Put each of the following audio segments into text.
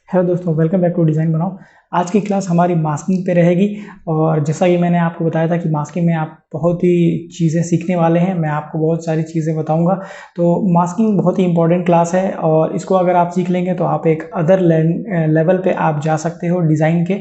Hello दोस्तों, welcome back to design बनाओ। आज की क्लास हमारी मास्किंग पे रहेगी और जैसा कि मैंने आपको बताया था कि मास्किंग में आप बहुत ही चीज़ें सीखने वाले हैं। मैं आपको बहुत सारी चीज़ें बताऊंगा। तो मास्किंग बहुत ही इंपॉर्टेंट क्लास है और इसको अगर आप सीख लेंगे तो आप एक अदर लेवल पे आप जा सकते हो डिज़ाइन के,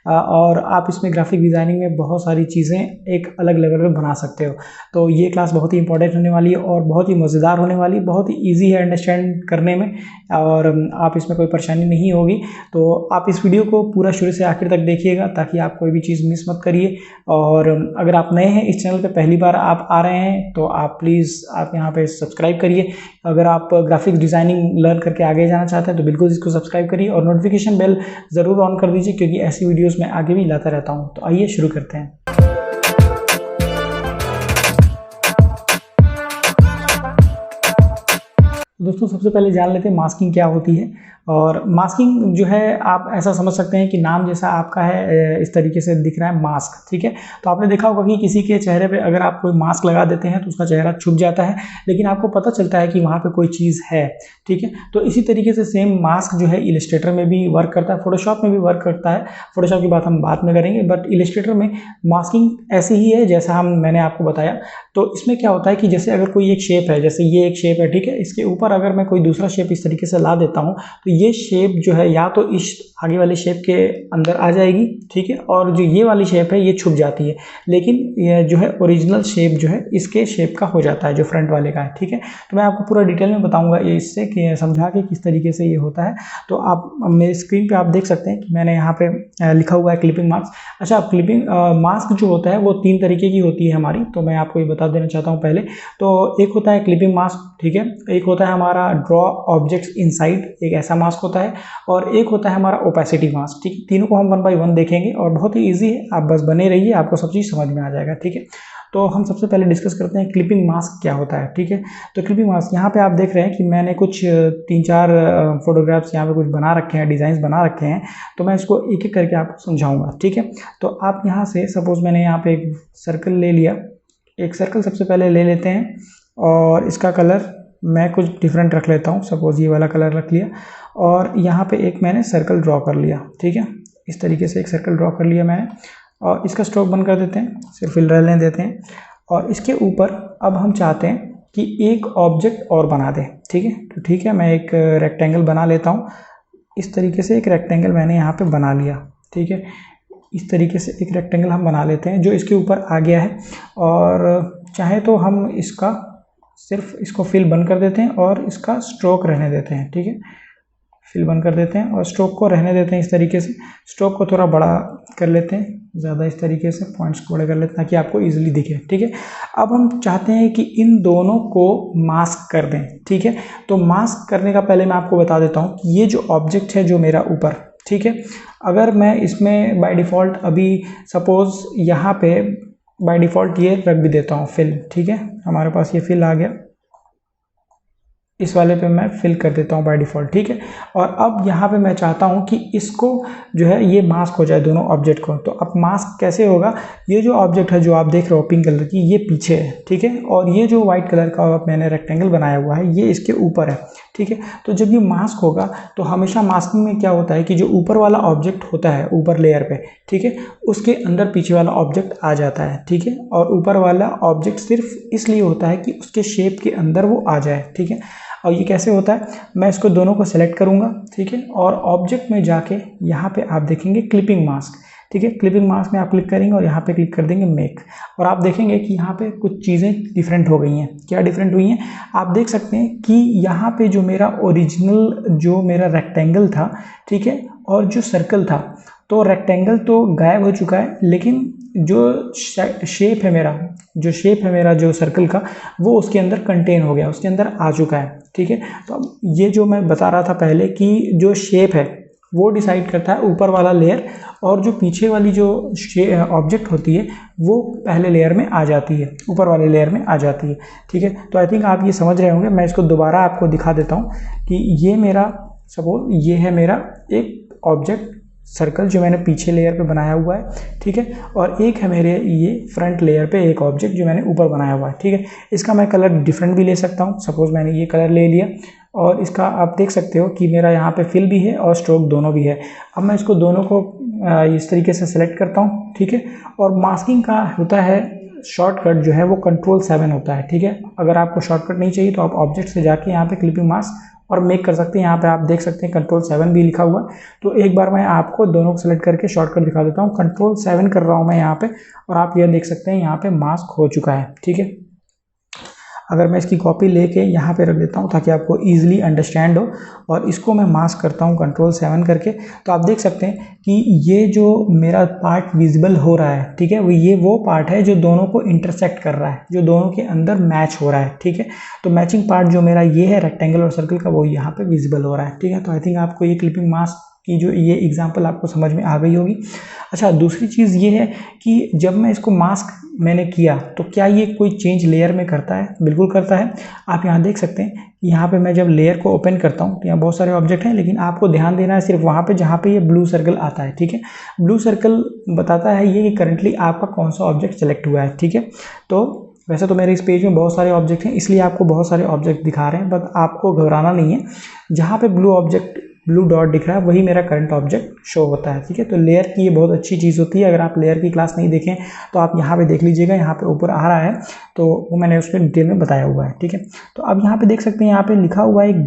और आप इसमें ग्राफिक डिज़ाइनिंग में बहुत सारी चीज़ें एक अलग लेवल पे बना सकते हो। तो ये क्लास बहुत ही इंपॉर्टेंट होने वाली है और बहुत ही मज़ेदार होने वाली है, बहुत ही ईजी है अंडरस्टैंड करने में और आप इसमें कोई परेशानी नहीं होगी। तो आप इस वीडियो को पूरा शुरू से आखिर तक देखिएगा ताकि आप कोई भी चीज़ मिस मत करिए। और अगर आप नए हैं इस चैनल पे, पहली बार आप आ रहे हैं, तो आप प्लीज़ आप यहाँ पे सब्सक्राइब करिए। अगर आप ग्राफिक डिज़ाइनिंग लर्न करके आगे जाना चाहते हैं तो बिल्कुल इसको सब्सक्राइब करिए और नोटिफिकेशन बेल ज़रूर ऑन कर दीजिए, क्योंकि ऐसी वीडियोज़ मैं आगे भी लाता रहता हूँ। तो आइए शुरू करते हैं। दोस्तों, सबसे पहले जान लेते हैं मास्किंग क्या होती है। और मास्किंग जो है, आप ऐसा समझ सकते हैं कि नाम जैसा आपका है, इस तरीके से दिख रहा है मास्क, ठीक है। तो आपने देखा होगा कि किसी के चेहरे पे अगर आप कोई मास्क लगा देते हैं तो उसका चेहरा छुप जाता है, लेकिन आपको पता चलता है कि वहाँ पे कोई चीज़ है, ठीक है। तो इसी तरीके से सेम मास्क जो है इलस्ट्रेटर में भी वर्क करता है, फोटोशॉप में भी वर्क करता है। फोटोशॉप की बात हम बाद में करेंगे, बट इलस्ट्रेटर में मास्किंग ऐसी ही है जैसा मैंने आपको बताया। तो इसमें क्या होता है कि जैसे अगर कोई एक शेप है, जैसे ये एक शेप है, ठीक है, इसके ऊपर अगर मैं कोई दूसरा शेप इस तरीके से ला देता हूँ तो ये शेप जो है या तो इस आगे वाली शेप के अंदर आ जाएगी, ठीक है, और जो ये वाली शेप है ये छुप जाती है, लेकिन ये जो है ओरिजिनल शेप जो है इसके शेप का हो जाता है, जो फ्रंट वाले का है, ठीक है। तो मैं आपको पूरा डिटेल में बताऊंगा ये, इससे कि समझा के किस तरीके से ये होता है। तो आप मेरी स्क्रीन पे आप देख सकते हैं कि मैंने यहाँ पे लिखा हुआ है क्लिपिंग मास्क। अच्छा, क्लिपिंग मास्क जो होता है वो 3 तरीके की होती है हमारी, तो मैं आपको ये बता देना चाहता हूँ पहले। तो एक होता है क्लिपिंग मास्क, ठीक है, एक होता है हमारा ड्रॉ ऑब्जेक्ट्स इनसाइड, एक ऐसा मास्क होता है, और एक होता है हमारा ओपेसिटी मास्क, ठीक है। तीनों को हम 1 बाय 1 देखेंगे और बहुत ही ईजी है, आप बस बने रहिए, आपको सब चीज़ समझ में आ जाएगा, ठीक है। तो हम सबसे पहले डिस्कस करते हैं क्लिपिंग मास्क क्या होता है, ठीक है। तो क्लिपिंग मास्क, यहाँ पे आप देख रहे हैं कि मैंने कुछ 3-4 फोटोग्राफ्स यहाँ पे कुछ बना रखे हैं, डिज़ाइन बना रखे हैं। तो मैं इसको एक एक करके आपको समझाऊंगा, ठीक है। तो आप यहाँ से सपोज मैंने यहाँ पे एक सर्कल ले लिया, एक सर्कल सबसे पहले ले लेते हैं और इसका कलर मैं कुछ डिफरेंट रख लेता हूँ। सपोज ये वाला कलर रख लिया और यहाँ पे एक मैंने सर्कल ड्रॉ कर लिया, ठीक है। इस तरीके से एक सर्कल ड्रॉ कर लिया मैंने और इसका स्ट्रोक बंद कर देते हैं, सिर्फ फिल रहने देते हैं। और इसके ऊपर अब हम चाहते हैं कि एक ऑब्जेक्ट और बना दें, ठीक है। तो ठीक है, मैं एक रेक्टेंगल बना लेता हूँ। इस तरीके से एक रेक्टेंगल मैंने यहाँ पे बना लिया, ठीक है। इस तरीके से एक रेक्टेंगल हम बना लेते हैं जो इसके ऊपर आ गया है। और चाहे तो हम इसका सिर्फ इसको फिल बंद कर देते हैं और इसका स्ट्रोक रहने देते हैं, ठीक है। फिल बंद कर देते हैं और स्ट्रोक को रहने देते हैं इस तरीके से। स्ट्रोक को थोड़ा बड़ा कर लेते हैं, ज़्यादा इस तरीके से पॉइंट्स को बड़े कर लेते हैं ताकि आपको इजीली दिखे, ठीक है। अब हम चाहते हैं कि इन दोनों को मास्क कर दें, ठीक है। तो मास्क करने का पहले मैं आपको बता देता हूँ कि ये जो ऑब्जेक्ट है जो मेरा ऊपर, ठीक है, अगर मैं इसमें बाय डिफ़ॉल्ट अभी सपोज यहाँ पे बाय डिफ़ॉल्ट ये रख भी देता हूँ फिल, ठीक है। हमारे पास ये फिल आ गया, इस वाले पे मैं फिल कर देता हूँ बाय डिफ़ॉल्ट, ठीक है। और अब यहाँ पे मैं चाहता हूँ कि इसको जो है ये मास्क हो जाए दोनों ऑब्जेक्ट को। तो अब मास्क कैसे होगा, ये जो ऑब्जेक्ट है जो आप देख रहे हो पिंक कलर की, ये पीछे है, ठीक है, और ये जो वाइट कलर का मैंने रेक्टेंगल बनाया हुआ है ये इसके ऊपर है, ठीक है। तो जब ये मास्क होगा तो हमेशा मास्किंग में क्या होता है कि जो ऊपर वाला ऑब्जेक्ट होता है ऊपर लेयर पे, ठीक है, उसके अंदर पीछे वाला ऑब्जेक्ट आ जाता है, ठीक है। और ऊपर वाला ऑब्जेक्ट सिर्फ इसलिए होता है कि उसके शेप के अंदर वो आ जाए, ठीक है। और ये कैसे होता है, मैं इसको दोनों को सेलेक्ट करूंगा, ठीक है, और ऑब्जेक्ट में जाके यहाँ पे आप देखेंगे क्लिपिंग मास्क, ठीक है। क्लिपिंग मास्क में आप क्लिक करेंगे और यहाँ पे क्लिक कर देंगे मेक, और आप देखेंगे कि यहाँ पे कुछ चीज़ें डिफरेंट हो गई हैं। क्या डिफरेंट हुई हैं, आप देख सकते हैं कि यहाँ पे जो मेरा ओरिजिनल जो मेरा रेक्टेंगल था, ठीक है, और जो सर्कल था, तो रेक्टेंगल तो गायब हो चुका है, लेकिन जो शेप है मेरा, जो शेप है मेरा जो सर्कल का, वो उसके अंदर कंटेन हो गया, उसके अंदर आ चुका है, ठीक है। तो अब ये जो मैं बता रहा था पहले कि जो शेप है वो डिसाइड करता है ऊपर वाला लेयर, और जो पीछे वाली जो ऑब्जेक्ट होती है वो पहले लेयर में आ जाती है, ऊपर वाले लेयर में आ जाती है, ठीक है। तो आई थिंक आप ये समझ रहे होंगे। मैं इसको दोबारा आपको दिखा देता हूँ कि ये मेरा सपोज ये है मेरा एक ऑब्जेक्ट, सर्कल जो मैंने पीछे लेयर पे बनाया हुआ है, ठीक है, और एक है मेरे ये फ्रंट लेयर पे एक ऑब्जेक्ट जो मैंने ऊपर बनाया हुआ है, ठीक है। इसका मैं कलर डिफरेंट भी ले सकता हूँ, सपोज मैंने ये कलर ले लिया और इसका आप देख सकते हो कि मेरा यहाँ पे फिल भी है और स्ट्रोक दोनों भी है। अब मैं इसको दोनों को इस तरीके से सिलेक्ट करता हूँ, ठीक है। और मास्किंग का होता है शॉर्टकट जो है वो Ctrl+7 होता है, ठीक है। अगर आपको शॉर्टकट नहीं चाहिए तो आप ऑब्जेक्ट से जाके यहाँ पे क्लिपिंग मास्क और मेक कर सकते हैं। यहाँ पे आप देख सकते हैं Ctrl+7 भी लिखा हुआ है। तो एक बार मैं आपको दोनों को सेलेक्ट करके शॉर्टकट दिखा देता हूँ। Ctrl+7 कर रहा हूँ मैं यहाँ पे, और आप यह देख सकते हैं यहाँ पे मास्क हो चुका है, ठीक है। अगर मैं इसकी कॉपी लेके यहाँ पे रख देता हूँ ताकि आपको ईजिली अंडरस्टैंड हो, और इसको मैं मास्क करता हूँ Ctrl+7 करके, तो आप देख सकते हैं कि ये जो मेरा पार्ट विजिबल हो रहा है, ठीक है, वो पार्ट है जो दोनों को इंटरसेक्ट कर रहा है, जो दोनों के अंदर मैच हो रहा है, ठीक है। तो मैचिंग पार्ट जो मेरा ये है रेक्टेंगल और सर्कल का, वो यहाँ पे विजिबल हो रहा है, ठीक है। तो आई थिंक आपको ये क्लिपिंग मास्क की जो ये एग्जांपल आपको समझ में आ गई होगी। अच्छा, दूसरी चीज़ ये है कि जब मैं इसको मास्क मैंने किया तो क्या ये कोई चेंज लेयर में करता है? बिल्कुल करता है। आप यहाँ देख सकते हैं कि यहाँ पे मैं जब लेयर को ओपन करता हूँ तो यहाँ बहुत सारे ऑब्जेक्ट हैं, लेकिन आपको ध्यान देना है सिर्फ वहाँ पे जहाँ पे ये ब्लू सर्कल आता है, ठीक है। ब्लू सर्कल बताता है ये कि करंटली आपका कौन सा ऑब्जेक्ट सेलेक्ट हुआ है, ठीक है। तो वैसे तो मेरे इस पेज में बहुत सारे ऑब्जेक्ट हैं, इसलिए आपको बहुत सारे ऑब्जेक्ट दिखा रहे हैं, बट आपको घबराना नहीं है। जहाँ पे ब्लू डॉट दिख रहा है वही मेरा करंट ऑब्जेक्ट शो होता है, ठीक है। तो लेयर की ये बहुत अच्छी चीज़ होती है। अगर आप लेयर की क्लास नहीं देखें तो आप यहाँ पे देख लीजिएगा, यहाँ पे ऊपर आ रहा है, तो वो मैंने उसमें डिटेल में बताया हुआ है, ठीक है। तो अब यहाँ पे देख सकते हैं, यहाँ पे लिखा हुआ है एक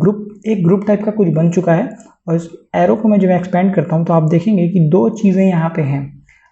ग्रुप टाइप का कुछ बन चुका है, और इस एरो को मैं जब एक्सपेंड करता हूँ तो आप देखेंगे कि दो चीज़ें यहाँ पे हैं।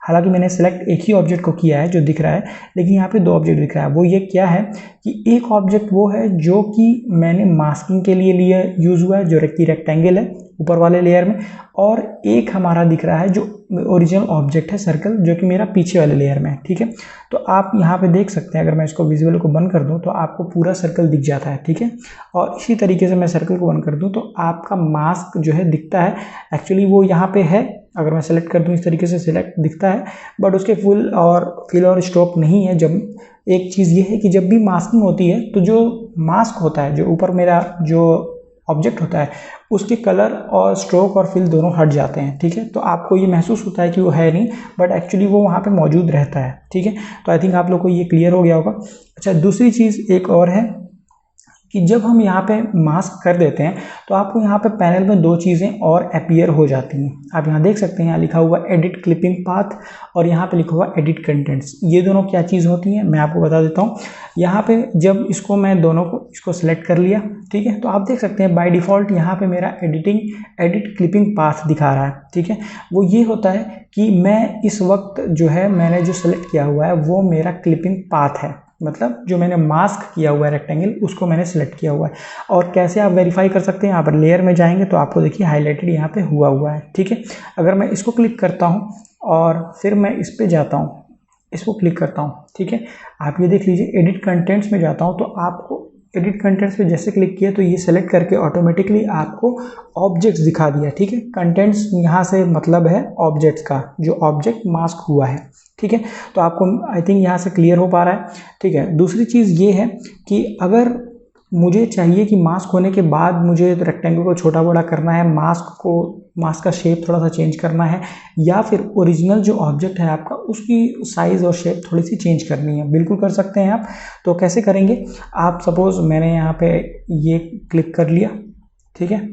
हालांकि मैंने सेलेक्ट एक ही ऑब्जेक्ट को किया है जो दिख रहा है, लेकिन यहाँ पे दो ऑब्जेक्ट दिख रहा है। वो ये क्या है कि एक ऑब्जेक्ट वो है जो कि मैंने मास्किंग के लिए यूज़ हुआ है, जो रेक्टेंगल है ऊपर वाले लेयर में, और एक हमारा दिख रहा है जो ओरिजिनल ऑब्जेक्ट है सर्कल, जो कि मेरा पीछे वाले लेयर में है, ठीक है। तो आप यहाँ पे देख सकते हैं, अगर मैं इसको विजुअल को बंद कर दूँ तो आपको पूरा सर्कल दिख जाता है, ठीक है। और इसी तरीके से मैं सर्कल को बंद कर दूँ तो आपका मास्क जो है दिखता है। एक्चुअली वो यहाँ पे है, अगर मैं सेलेक्ट कर दूँ इस तरीके से सेलेक्ट दिखता है, बट उसके फुल और स्ट्रोक नहीं है। जब एक चीज़ ये है कि जब भी मास्किंग होती है तो जो मास्क होता है, जो ऊपर मेरा जो ऑब्जेक्ट होता है, उसके कलर और स्ट्रोक और फिल दोनों हट जाते हैं, ठीक है। तो आपको ये महसूस होता है कि वो है नहीं, बट एक्चुअली वो वहाँ पे मौजूद रहता है, ठीक है। तो आई थिंक आप लोग को ये क्लियर हो गया होगा। अच्छा, दूसरी चीज़ एक और है कि जब हम यहाँ पे मास्क कर देते हैं तो आपको यहाँ पे पैनल में दो चीज़ें और अपीयर हो जाती हैं। आप यहाँ देख सकते हैं, यहाँ लिखा हुआ एडिट क्लिपिंग पाथ और यहाँ पे लिखा हुआ एडिट कंटेंट्स। ये दोनों क्या चीज़ होती हैं मैं आपको बता देता हूँ। यहाँ पे जब मैं दोनों को इसको सिलेक्ट कर लिया, ठीक है, तो आप देख सकते हैं बाय डिफ़ॉल्ट यहाँ पे मेरा एडिट क्लिपिंग पाथ दिखा रहा है, ठीक है। वो ये होता है कि मैं इस वक्त जो है मैंने जो सेलेक्ट किया हुआ है वो मेरा क्लिपिंग पाथ है, मतलब जो मैंने मास्क किया हुआ है रेक्टेंगल उसको मैंने सेलेक्ट किया हुआ है। और कैसे आप वेरीफाई कर सकते हैं, यहाँ पर लेयर में जाएंगे तो आपको देखिए हाईलाइटेड यहाँ पे हुआ है, ठीक है। अगर मैं इसको क्लिक करता हूँ और फिर मैं इस पे जाता हूँ, इसको क्लिक करता हूँ, ठीक है, आप ये देख लीजिए एडिट कंटेंट्स में जाता हूँ तो आपको एडिट कंटेंट्स पे जैसे क्लिक किया तो ये सेलेक्ट करके ऑटोमेटिकली आपको ऑब्जेक्ट्स दिखा दिया, ठीक है। कंटेंट्स यहाँ से मतलब है ऑब्जेक्ट्स का, जो ऑब्जेक्ट मास्क हुआ है, ठीक है। तो आपको आई थिंक यहाँ से क्लियर हो पा रहा है, ठीक है। दूसरी चीज़ ये है कि अगर मुझे चाहिए कि मास्क होने के बाद मुझे रेक्टेंगल को छोटा बड़ा करना है, मास्क का शेप थोड़ा सा चेंज करना है, या फिर ओरिजिनल जो ऑब्जेक्ट है आपका उसकी साइज़ और शेप थोड़ी सी चेंज करनी है, बिल्कुल कर सकते हैं आप। तो कैसे करेंगे, आप सपोज़ मैंने यहाँ पे ये क्लिक कर लिया, ठीक है,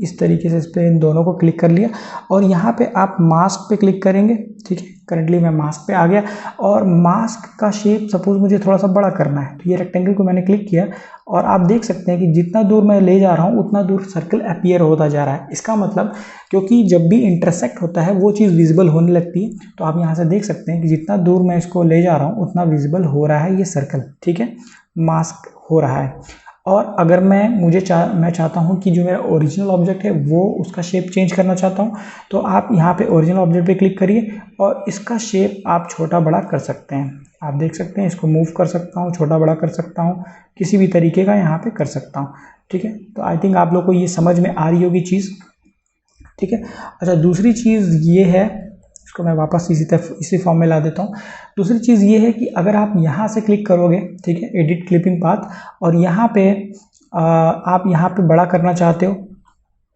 इस तरीके से इस पर इन दोनों को क्लिक कर लिया और यहाँ पे आप मास्क पे क्लिक करेंगे, ठीक है। करंटली मैं मास्क पे आ गया और मास्क का शेप सपोज मुझे थोड़ा सा बड़ा करना है, तो ये रेक्टेंगल को मैंने क्लिक किया और आप देख सकते हैं कि जितना दूर मैं ले जा रहा हूँ उतना दूर सर्कल अपीयर होता जा रहा है। इसका मतलब क्योंकि जब भी इंटरसेक्ट होता है वो चीज़ विजिबल होने लगती है, तो आप यहाँ से देख सकते हैं कि जितना दूर मैं इसको ले जा रहा हूँ उतना विजिबल हो रहा है ये सर्कल, ठीक है, मास्क हो रहा है। और अगर मैं चाहता हूँ कि जो मेरा ओरिजिनल ऑब्जेक्ट है वो उसका शेप चेंज करना चाहता हूँ, तो आप यहाँ पे ओरिजिनल ऑब्जेक्ट पे क्लिक करिए और इसका शेप आप छोटा बड़ा कर सकते हैं। आप देख सकते हैं इसको मूव कर सकता हूँ, छोटा बड़ा कर सकता हूँ, किसी भी तरीके का यहाँ पे कर सकता हूँ, ठीक है। तो आई थिंक आप लोग को ये समझ में आ रही होगी चीज़, ठीक है। अच्छा, दूसरी चीज़ ये है, इसको मैं वापस इसी फॉर्म में ला देता हूँ। दूसरी चीज़ ये है कि अगर आप यहाँ से क्लिक करोगे, ठीक है, एडिट क्लिपिंग पाथ, और यहाँ पे आप यहाँ पे बड़ा करना चाहते हो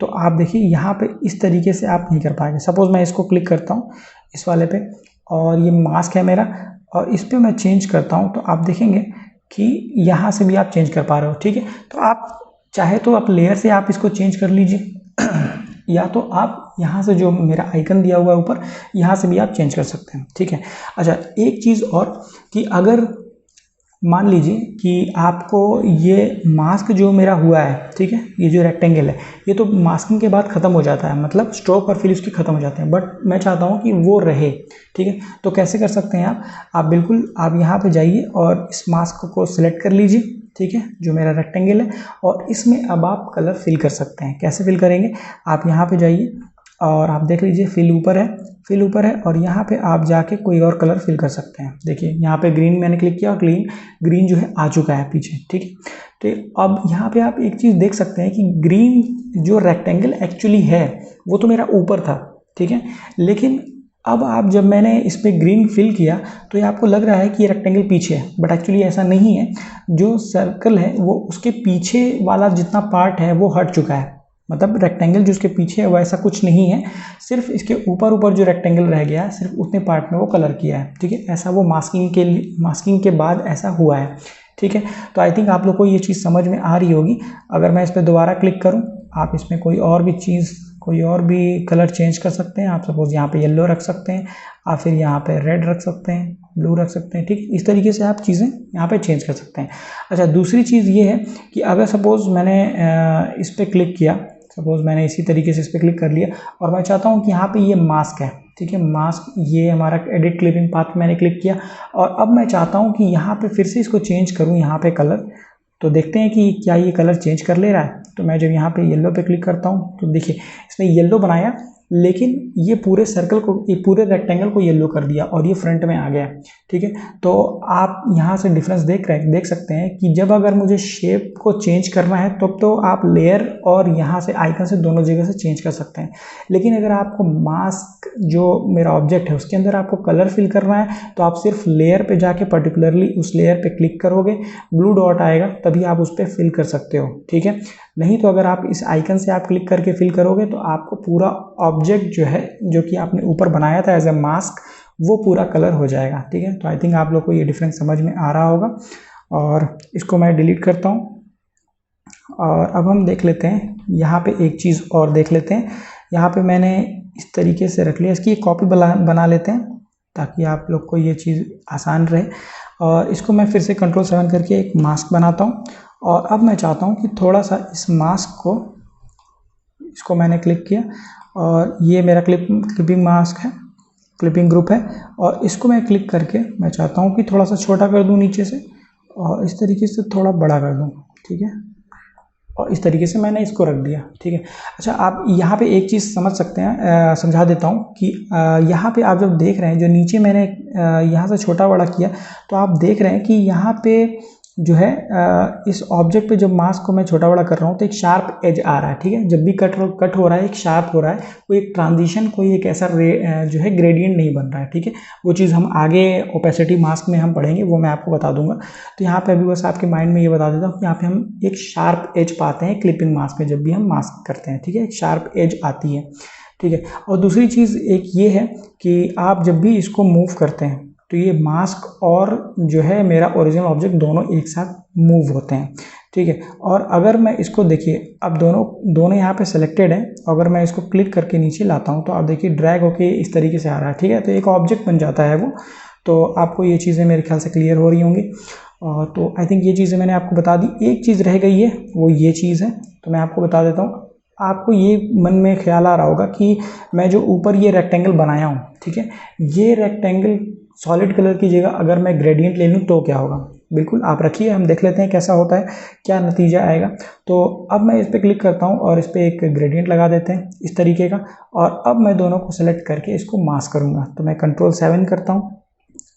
तो आप देखिए यहाँ पे इस तरीके से आप नहीं कर पाएंगे। सपोज मैं इसको क्लिक करता हूँ इस वाले पे, और ये मास्क है मेरा, और इस पे मैं चेंज करता हूँ, तो आप देखेंगे कि यहाँ से भी आप चेंज कर पा रहे हो। ठीक है, तो आप चाहे तो आप लेयर से आप इसको चेंज कर लीजिए या तो आप यहाँ से जो मेरा आइकन दिया हुआ है ऊपर, यहाँ से भी आप चेंज कर सकते हैं। ठीक है, अच्छा एक चीज़ और कि अगर मान लीजिए कि आपको ये मास्क जो मेरा हुआ है, ठीक है, ये जो रेक्टेंगल है ये तो मास्किंग के बाद ख़त्म हो जाता है, मतलब स्ट्रोक और फिल उसकी ख़त्म हो जाते हैं, बट मैं चाहता हूँ कि वो रहे। ठीक है, तो कैसे कर सकते हैं आप बिल्कुल आप यहाँ पे जाइए और इस मास्क को सिलेक्ट कर लीजिए। ठीक है, जो मेरा रेक्टेंगल है, और इसमें अब आप कलर फिल कर सकते हैं। कैसे फिल करेंगे, आप यहाँ पे जाइए और आप देख लीजिए फिल ऊपर है, और यहाँ पे आप जाके कोई और कलर फिल कर सकते हैं। देखिए यहाँ पे ग्रीन मैंने क्लिक किया और ग्रीन जो है आ चुका है पीछे। ठीक है, तो अब यहाँ पे आप एक चीज़ देख सकते हैं कि ग्रीन जो रेक्टेंगल एक्चुअली है वो तो मेरा ऊपर था। ठीक है, लेकिन अब आप जब मैंने इस पर ग्रीन फिल किया तो ये आपको लग रहा है कि ये रेक्टेंगल पीछे है, बट एक्चुअली ऐसा नहीं है। जो सर्कल है वो उसके पीछे वाला जितना पार्ट है वो हट चुका है, मतलब रेक्टेंगल जो उसके पीछे है वो ऐसा कुछ नहीं है, सिर्फ इसके ऊपर जो रेक्टेंगल रह गया है सिर्फ उतने पार्ट में वो कलर किया है। ठीक है, ऐसा वो मास्किंग के बाद ऐसा हुआ है। ठीक है, तो आई थिंक आप लोग को ये चीज़ समझ में आ रही होगी। अगर मैं इस पर दोबारा क्लिक करूँ, आप इसमें कोई और भी कलर चेंज कर सकते हैं। आप सपोज यहाँ पे येलो रख सकते हैं, आप फिर यहाँ पे रेड रख सकते हैं, ब्लू रख सकते हैं। ठीक, इस तरीके से आप चीज़ें यहाँ पे चेंज कर सकते हैं। अच्छा, दूसरी चीज़ ये है कि अगर सपोज़ मैंने इस पर क्लिक किया, सपोज़ मैंने इसी तरीके से इस पर क्लिक कर लिया और मैं चाहता हूँ कि यहाँ पे ये मास्क है। ठीक है, मास्क ये हमारा एडिट क्लिपिंग पाथ मैंने क्लिक किया, और अब मैं चाहता हूँ कि यहाँ पे फिर से इसको चेंज करूँ, यहाँ पे कलर, तो देखते हैं कि क्या ये कलर चेंज कर ले रहा है। तो मैं जब यहाँ पे येलो पे क्लिक करता हूँ तो देखिए इसने येलो बनाया, लेकिन ये पूरे सर्कल को, ये पूरे रेक्टेंगल को येलो कर दिया और ये फ्रंट में आ गया। ठीक है, तो आप यहाँ से डिफरेंस देख सकते हैं कि जब अगर मुझे शेप को चेंज करना है तो आप लेयर और यहाँ से आइकन से दोनों जगह से चेंज कर सकते हैं। लेकिन अगर आपको मास्क जो मेरा ऑब्जेक्ट है उसके अंदर आपको कलर फिल करना है तो आप सिर्फ लेयर पे जाके पर्टिकुलरली उस लेयर पे क्लिक करोगे, ब्लू डॉट आएगा, तभी आप उस पर फिल कर सकते हो। ठीक है, नहीं तो अगर आप इस आइकन से आप क्लिक करके फिल करोगे तो आपको पूरा ऑब्जेक्ट जो है, जो कि आपने ऊपर बनाया था एज ए मास्क, वो पूरा कलर हो जाएगा। ठीक है, तो आई थिंक आप लोग को ये डिफरेंस समझ में आ रहा होगा, और इसको मैं डिलीट करता हूँ। और अब हम देख लेते हैं, यहाँ पे एक चीज़ और देख लेते हैं। यहाँ पे मैंने इस तरीके से रख लिया, इसकी कॉपी बना लेते हैं ताकि आप लोग को ये चीज़ आसान रहे। और इसको मैं फिर से Ctrl+7 करके एक मास्क बनाता हूँ, और अब मैं चाहता हूँ कि थोड़ा सा इस मास्क को, इसको मैंने क्लिक किया और ये मेरा क्लिपिंग मास्क है, क्लिपिंग ग्रुप है, और इसको मैं क्लिक करके मैं चाहता हूँ कि थोड़ा सा छोटा कर दूँ नीचे से, और इस तरीके से थोड़ा बड़ा कर दूँ। ठीक है, और इस तरीके से मैंने इसको रख दिया। ठीक है, अच्छा आप यहाँ पे एक चीज़ समझ सकते हैं, समझा देता हूँ कि यहाँ पे आप जब देख रहे हैं, जो नीचे मैंने यहाँ से छोटा बड़ा किया, तो आप देख रहे हैं कि यहाँ पे जो है इस ऑब्जेक्ट पे जब मास्क को मैं छोटा बड़ा कर रहा हूँ तो एक शार्प एज आ रहा है। ठीक है, जब भी कट हो रहा है एक शार्प हो रहा है, कोई एक ट्रांजिशन, कोई एक ऐसा जो है ग्रेडियंट नहीं बन रहा है। ठीक है, वो चीज़ हम आगे ओपेसिटी मास्क में हम पढ़ेंगे, वो मैं आपको बता दूंगा। तो यहाँ पे अभी बस आपके माइंड में ये बता देता हूँ कि यहाँ पे हम एक शार्प एज पाते हैं क्लिपिंग मास्क में, जब भी हम मास्क करते हैं। ठीक है, एक शार्प एज आती है। ठीक है, और दूसरी चीज़ एक ये है कि आप जब भी इसको मूव करते हैं तो ये मास्क और जो है मेरा ओरिजिनल ऑब्जेक्ट दोनों एक साथ मूव होते हैं। ठीक है, और अगर मैं इसको देखिए, अब दोनों यहाँ पे सिलेक्टेड है, अगर मैं इसको क्लिक करके नीचे लाता हूँ तो आप देखिए ड्रैग होके इस तरीके से आ रहा है। ठीक है, तो एक ऑब्जेक्ट बन जाता है वो। तो आपको ये चीज़ें मेरे ख्याल से क्लियर हो रही होंगी। तो आई थिंक ये चीज़ें मैंने आपको बता दी। एक चीज़ रह गई है, वो ये चीज़ है, तो मैं आपको बता देता हूँ। आपको ये मन में ख्याल आ रहा होगा कि मैं जो ऊपर ये रेक्टेंगल बनाया हूँ, ठीक है, ये रेक्टेंगल सॉलिड कलर की जगह अगर मैं ग्रेडियंट ले लूँ तो क्या होगा। बिल्कुल आप रखिए, हम देख लेते हैं कैसा होता है, क्या नतीजा आएगा। तो अब मैं इस पर क्लिक करता हूँ और इस पर एक ग्रेडियंट लगा देते हैं इस तरीके का, और अब मैं दोनों को सेलेक्ट करके इसको मास्क करूँगा। तो मैं Ctrl+7 करता हूँ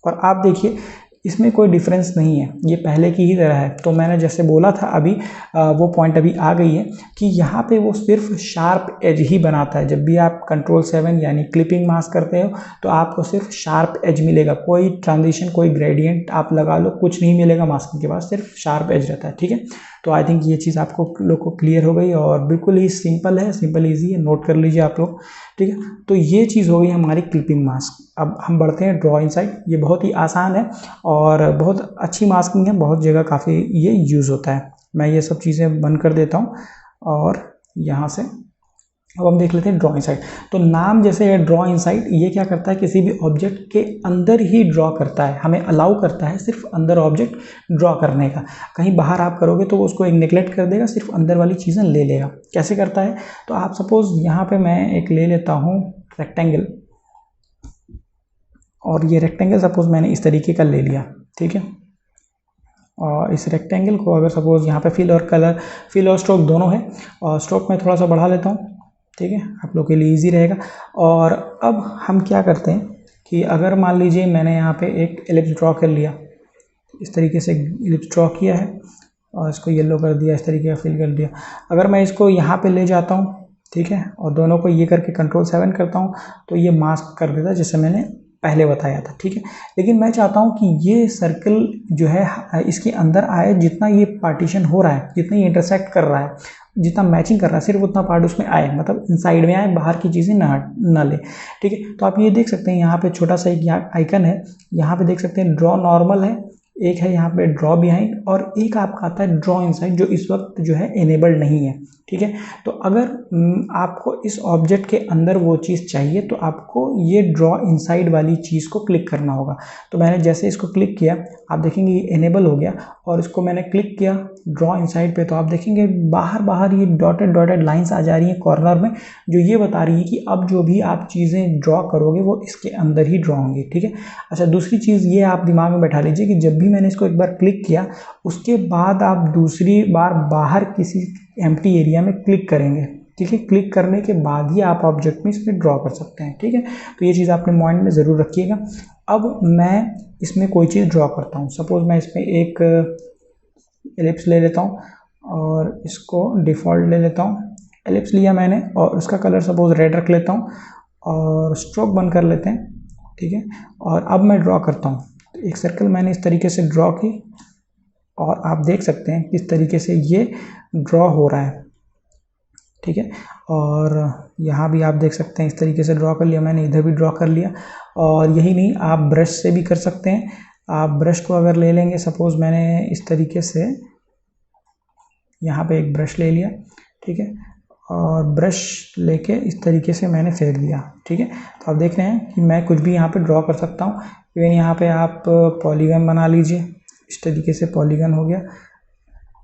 और आप देखिए इसमें कोई डिफरेंस नहीं है, ये पहले की ही तरह है। तो मैंने जैसे बोला था अभी, वो पॉइंट अभी आ गई है कि यहाँ पे वो सिर्फ शार्प एज ही बनाता है। जब भी आप Ctrl+7 यानी क्लिपिंग मास्क करते हो तो आपको सिर्फ शार्प एज मिलेगा, कोई ट्रांजिशन, कोई ग्रेडियंट आप लगा लो, कुछ नहीं मिलेगा मास्किंग के बाद, सिर्फ शार्प एज रहता है। ठीक है, तो आई थिंक ये चीज़ आपको लोग को क्लियर हो गई और बिल्कुल ही सिंपल है, सिंपल ईजी है, नोट कर लीजिए आप लोग, ठीक है। तो ये चीज़ हो गई हमारी क्लिपिंग मास्क। अब हम बढ़ते हैं ड्रॉ इनसाइड। ये बहुत ही आसान है और बहुत अच्छी मास्किंग है, बहुत जगह काफ़ी ये यूज़ होता है। मैं ये सब चीज़ें बंद कर देता हूँ और यहाँ से अब हम देख लेते हैं ड्रॉ इनसाइड। तो नाम जैसे है ड्रॉ इनसाइड, ये क्या करता है, किसी भी ऑब्जेक्ट के अंदर ही ड्रॉ करता है, हमें अलाउ करता है सिर्फ अंदर ऑब्जेक्ट ड्रॉ करने का। कहीं बाहर आप करोगे तो उसको एक नेग्लेक्ट कर देगा, सिर्फ अंदर वाली चीज़ें ले लेगा। कैसे करता है, तो आप सपोज यहाँ पे मैं एक ले लेता हूँ रेक्टेंगल, और ये रेक्टेंगल सपोज मैंने इस तरीके का ले लिया, ठीक है। और इस रेक्टेंगल को अगर सपोज यहाँ पे फिल और कलर, फिल और स्ट्रोक दोनों है, और स्ट्रोक मैं थोड़ा सा बढ़ा लेता हूँ, ठीक है, आप लोग के लिए इजी रहेगा। और अब हम क्या करते हैं कि अगर मान लीजिए मैंने यहाँ पे एक एलिप्स ड्रॉ कर लिया, इस तरीके से एलिप्स ड्रॉ किया है और इसको येलो कर दिया, इस तरीके का फिल कर दिया। अगर मैं इसको यहाँ पे ले जाता हूँ, ठीक है, और दोनों को ये करके कंट्रोल 7 करता हूँ, तो ये मास्क कर देता है, जैसे मैंने पहले बताया था, ठीक है। लेकिन मैं चाहता हूँ कि ये सर्कल जो है इसके अंदर आए, जितना ये पार्टीशन हो रहा है, जितना ये इंटरसेक्ट कर रहा है, जितना मैचिंग कर रहा है, सिर्फ उतना पार्ट उसमें आए, मतलब इनसाइड में आए, बाहर की चीज़ें ना ले, ठीक है। तो आप ये देख सकते हैं यहाँ पे छोटा सा एक आइकन है, यहाँ पे देख सकते हैं ड्रॉ नॉर्मल है, एक है यहाँ पे ड्रॉ बिहाइंड, और एक आपका आता है ड्रॉ इनसाइड, जो इस वक्त जो है इनेबल्ड नहीं है, ठीक है। तो अगर आपको इस ऑब्जेक्ट के अंदर वो चीज़ चाहिए तो आपको ये ड्रॉ इनसाइड वाली चीज़ को क्लिक करना होगा। तो मैंने जैसे इसको क्लिक किया, आप देखेंगे ये इनेबल हो गया, और इसको मैंने क्लिक किया ड्रॉ इनसाइड पे, तो आप देखेंगे बाहर बाहर ये डॉटेड डॉटेड लाइंस आ जा रही हैं कॉर्नर में, जो ये बता रही है कि अब जो भी आप चीज़ें ड्रॉ करोगे वो इसके अंदर ही ड्रॉ होंगी, ठीक है। अच्छा, दूसरी चीज़ ये आप दिमाग में बैठा लीजिए कि जब भी मैंने इसको एक बार क्लिक किया, उसके बाद आप दूसरी बार बाहर किसी एम्प्टी एरिया में क्लिक करेंगे, ठीक है। क्लिक करने के बाद ही आप ऑब्जेक्ट में इसमें ड्रॉ कर सकते हैं, ठीक है। तो ये चीज़ अपने माइंड में ज़रूर रखिएगा। अब मैं इसमें कोई चीज़ ड्रॉ करता हूँ, सपोज मैं इसमें एक एलिप्स ले लेता हूँ और इसको डिफ़ॉल्ट ले लेता हूँ। एलिप्स लिया मैंने और उसका कलर सपोज रेड रख लेता हूँ और स्ट्रोक बंद कर लेते हैं, ठीक है। और अब मैं ड्रॉ करता हूँ, तो एक सर्कल मैंने इस तरीके से ड्रॉ की, और आप देख सकते हैं किस तरीके से ये ड्रॉ हो रहा है, ठीक है। और यहाँ भी आप देख सकते हैं इस तरीके से ड्रॉ कर लिया मैंने, इधर भी ड्रॉ कर लिया। और यही नहीं, आप ब्रश से भी कर सकते हैं। आप ब्रश को अगर ले लेंगे, सपोज़ मैंने इस तरीके से यहाँ पे एक ब्रश ले लिया, ठीक है, और ब्रश लेके इस तरीके से मैंने फेर दिया, ठीक है। तो आप देख रहे हैं कि मैं कुछ भी यहाँ पे ड्रॉ कर सकता हूँ। इवन यहाँ पे आप पॉलीगन बना लीजिए, इस तरीके से पॉलीगन हो गया,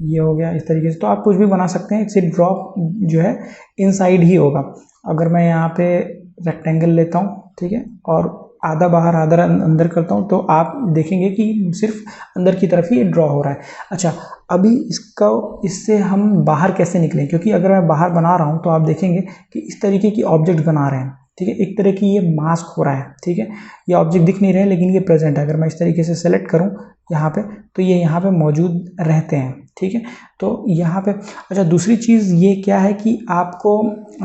ये हो गया इस तरीके से। तो आप कुछ भी बना सकते हैं, सिर्फ ड्रॉ जो है इनसाइड ही होगा। अगर मैं यहाँ पे रेक्टेंगल लेता हूँ, ठीक है, और आधा बाहर आधा अंदर करता हूँ, तो आप देखेंगे कि सिर्फ अंदर की तरफ ही ड्रॉ हो रहा है। अच्छा, अभी इससे हम बाहर कैसे निकलें, क्योंकि अगर मैं बाहर बना रहा हूँ तो आप देखेंगे कि इस तरीके की ऑब्जेक्ट बना रहे हैं, ठीक है। एक तरह की ये मास्क हो रहा है, ठीक है। ये ऑब्जेक्ट दिख नहीं रहे लेकिन ये प्रेजेंट है। अगर मैं इस तरीके से सेलेक्ट करूँ यहाँ पे, तो ये यहाँ पे मौजूद रहते हैं, ठीक है। तो यहाँ पे अच्छा, दूसरी चीज़ ये क्या है कि आपको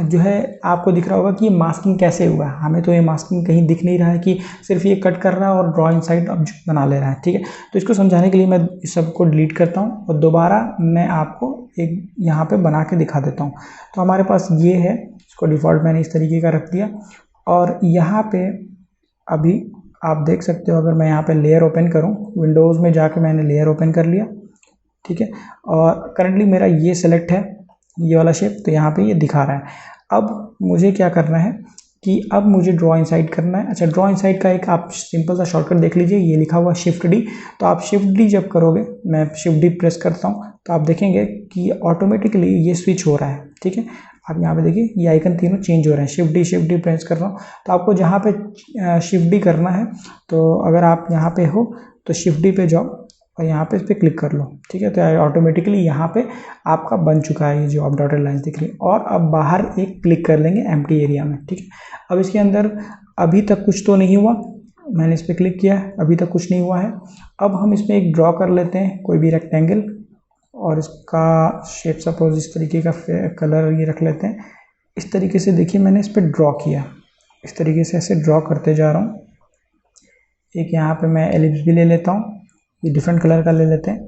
जो है, आपको दिख रहा होगा कि ये मास्किंग कैसे हुआ है। हमें तो ये मास्किंग कहीं दिख नहीं रहा है कि सिर्फ ये कट कर रहा है और ड्रॉ इनसाइड ऑब्जेक्ट बना ले रहा है, ठीक है। तो इसको समझाने के लिए मैं इस सबको डिलीट करता हूँ और दोबारा मैं आपको एक यहाँ पे बना के दिखा देता हूँ। तो हमारे पास ये है, इसको डिफ़ॉल्ट मैंने इस तरीके का रख दिया, और यहाँ पे अभी आप देख सकते हो, अगर मैं यहाँ पे लेयर ओपन करूँ, विंडोज़ में जाके मैंने लेयर ओपन कर लिया, ठीक है। और करंटली मेरा ये सेलेक्ट है, ये वाला शेप, तो यहाँ पे ये दिखा रहा है। अब मुझे क्या करना है कि अब मुझे ड्रॉ इनसाइड करना है। अच्छा, ड्रॉ इनसाइड का एक आप सिंपल सा शॉर्टकट देख लीजिए, ये लिखा हुआ शिफ्ट डी। तो आप शिफ्ट डी जब करोगे, मैं शिफ्ट डी प्रेस करता हूँ, तो आप देखेंगे कि ऑटोमेटिकली ये स्विच हो रहा है, ठीक है। आप यहाँ पे देखिए ये आइकन तीनों चेंज हो रहे हैं। शिफ्ट डी प्रेस कर रहा हूँ, तो आपको जहाँ पे शिफ्ट डी करना है, तो अगर आप यहाँ पे हो तो शिफ्ट डी पे जाओ और यहाँ पे इस पर क्लिक कर लो, ठीक है। तो ऑटोमेटिकली यहाँ पे आपका बन चुका है ये जो आप डॉटेड लाइन्स दिख रही है। और अब बाहर एक क्लिक कर लेंगे एम्प्टी एरिया में, ठीक है। अब इसके अंदर अभी तक कुछ तो नहीं हुआ, मैंने इस पर क्लिक किया है, अभी तक कुछ नहीं हुआ है। अब हम इसमें एक ड्रॉ कर लेते हैं, कोई भी रेक्टेंगल, और इसका शेप सपोज इस तरीके का कलर ये रख लेते हैं। इस तरीके से देखिए मैंने इस पर ड्रॉ किया, इस तरीके से ऐसे ड्रॉ करते जा रहा हूँ। एक यहाँ पे मैं एलिप्स भी ले लेता हूँ, ये डिफरेंट कलर का ले लेते हैं,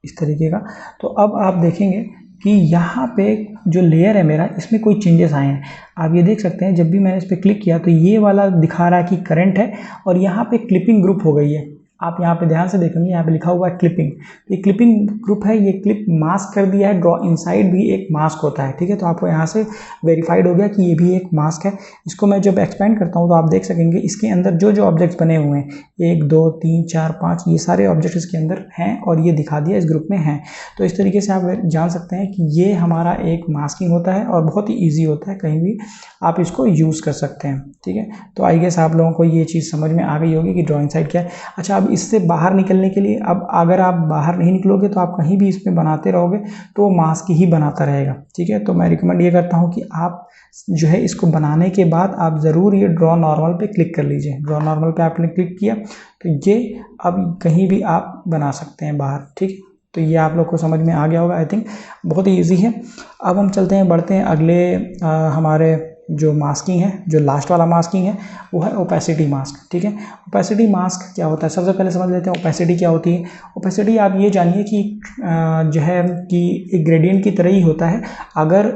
इस तरीके का। तो अब आप देखेंगे कि यहाँ पे जो लेयर है मेरा, इसमें कोई चेंजेस आए हैं। आप ये देख सकते हैं जब भी मैंने इस पर क्लिक किया तो ये वाला दिखा रहा है कि करंट है, और यहाँ पे क्लिपिंग ग्रुप हो गई है। आप यहाँ पे ध्यान से देखेंगे, यहाँ पे लिखा हुआ है क्लिपिंग, तो ये क्लिपिंग ग्रुप है, ये क्लिप मास्क कर दिया है। ड्रॉ इनसाइड भी एक मास्क होता है, ठीक है। तो आपको यहाँ से वेरीफाइड हो गया कि ये भी एक मास्क है। इसको मैं जब एक्सपेंड करता हूँ तो आप देख सकेंगे इसके अंदर जो जो ऑब्जेक्ट्स बने हुए हैं, 1 2 3 4 5, ये सारे ऑब्जेक्ट्स इसके अंदर हैं और ये दिखा दिया इस ग्रुप में हैं। तो इस तरीके से आप जान सकते हैं कि ये हमारा एक मास्किंग होता है और बहुत ही ईजी होता है, कहीं भी आप इसको यूज़ कर सकते हैं, ठीक है। तो आई गेस आप लोगों को ये चीज़ समझ में आ गई होगी कि ड्रॉ इनसाइड क्या है। अच्छा, अब इससे बाहर निकलने के लिए, अब अगर आप बाहर नहीं निकलोगे तो आप कहीं भी इसमें बनाते रहोगे तो वो मास्क ही बनाता रहेगा, ठीक है। तो मैं रिकमेंड ये करता हूँ कि आप जो है इसको बनाने के बाद आप ज़रूर ये ड्रॉ नॉर्मल पे क्लिक कर लीजिए। ड्रॉ नॉर्मल पे आपने क्लिक किया तो ये अब कहीं भी आप बना सकते हैं बाहर, ठीक है। तो ये आप लोग को समझ में आ गया होगा, आई थिंक बहुत ही ईजी है। अब हम चलते हैं, बढ़ते हैं अगले हमारे जो मास्किंग है, जो लास्ट वाला मास्किंग है वो है ओपेसिटी मास्क, ठीक है। ओपेसिटी मास्क क्या होता है, सबसे पहले समझ लेते हैं ओपेसिटी क्या होती है। ओपेसिटी आप ये जानिए कि जो है कि एक ग्रेडियंट की तरह ही होता है। अगर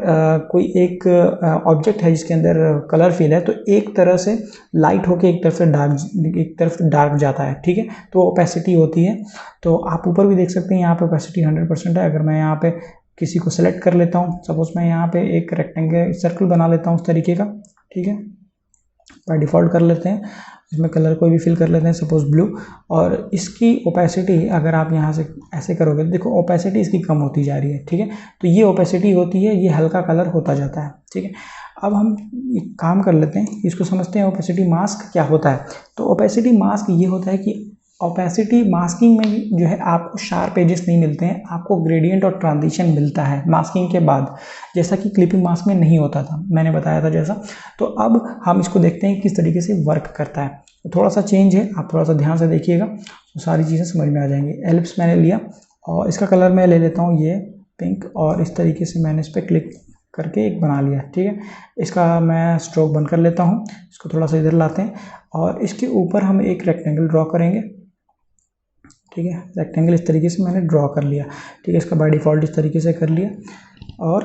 कोई एक ऑब्जेक्ट है जिसके अंदर कलर फिल है तो एक तरह से लाइट होकर एक तरफ डार्क जाता है, ठीक है। तो ओपेसिटी होती है। तो आप ऊपर भी देख सकते हैं यहाँ पे ओपेसिटी 100% है। अगर मैं यहाँ पे किसी को सेलेक्ट कर लेता हूँ, सपोज मैं यहाँ पे एक रेक्टेंगल सर्कल बना लेता हूँ उस तरीके का, ठीक है। बाय डिफ़ॉल्ट कर लेते हैं, इसमें कलर कोई भी फिल कर लेते हैं, सपोज ब्लू। और इसकी ओपेसिटी अगर आप यहाँ से ऐसे करोगे, देखो ओपेसिटी इसकी कम होती जा रही है, ठीक है। तो ये ओपेसिटी होती है, ये हल्का कलर होता जाता है, ठीक है। अब हम एक काम कर लेते हैं, इसको समझते हैं ओपेसिटी मास्क क्या होता है। तो ओपेसिटी मास्क ये होता है कि ओपेसिटी मास्किंग में जो है आपको शार्प एजेस नहीं मिलते हैं, आपको ग्रेडियंट और ट्रांजिशन मिलता है मास्किंग के बाद, जैसा कि क्लिपिंग मास्क में नहीं होता था, मैंने बताया था जैसा। तो अब हम इसको देखते हैं किस तरीके से वर्क करता है। तो थोड़ा सा चेंज है, आप थोड़ा सा ध्यान से देखिएगा तो सारी चीज़ें समझ में आ जाएंगी। एलिप्स मैंने लिया और इसका कलर मैं ले लेता हूँ ये पिंक, और इस तरीके से मैंने इस पर क्लिक करके एक बना लिया, ठीक है। इसका मैं स्ट्रोक बंद कर लेता हूँ, इसको थोड़ा सा इधर लाते हैं और इसके ऊपर हम एक रेक्टेंगल ड्रॉ करेंगे, ठीक है। रेक्टेंगल इस तरीके से मैंने ड्रॉ कर लिया, ठीक है। इसका बाय डिफ़ॉल्ट इस तरीके से कर लिया और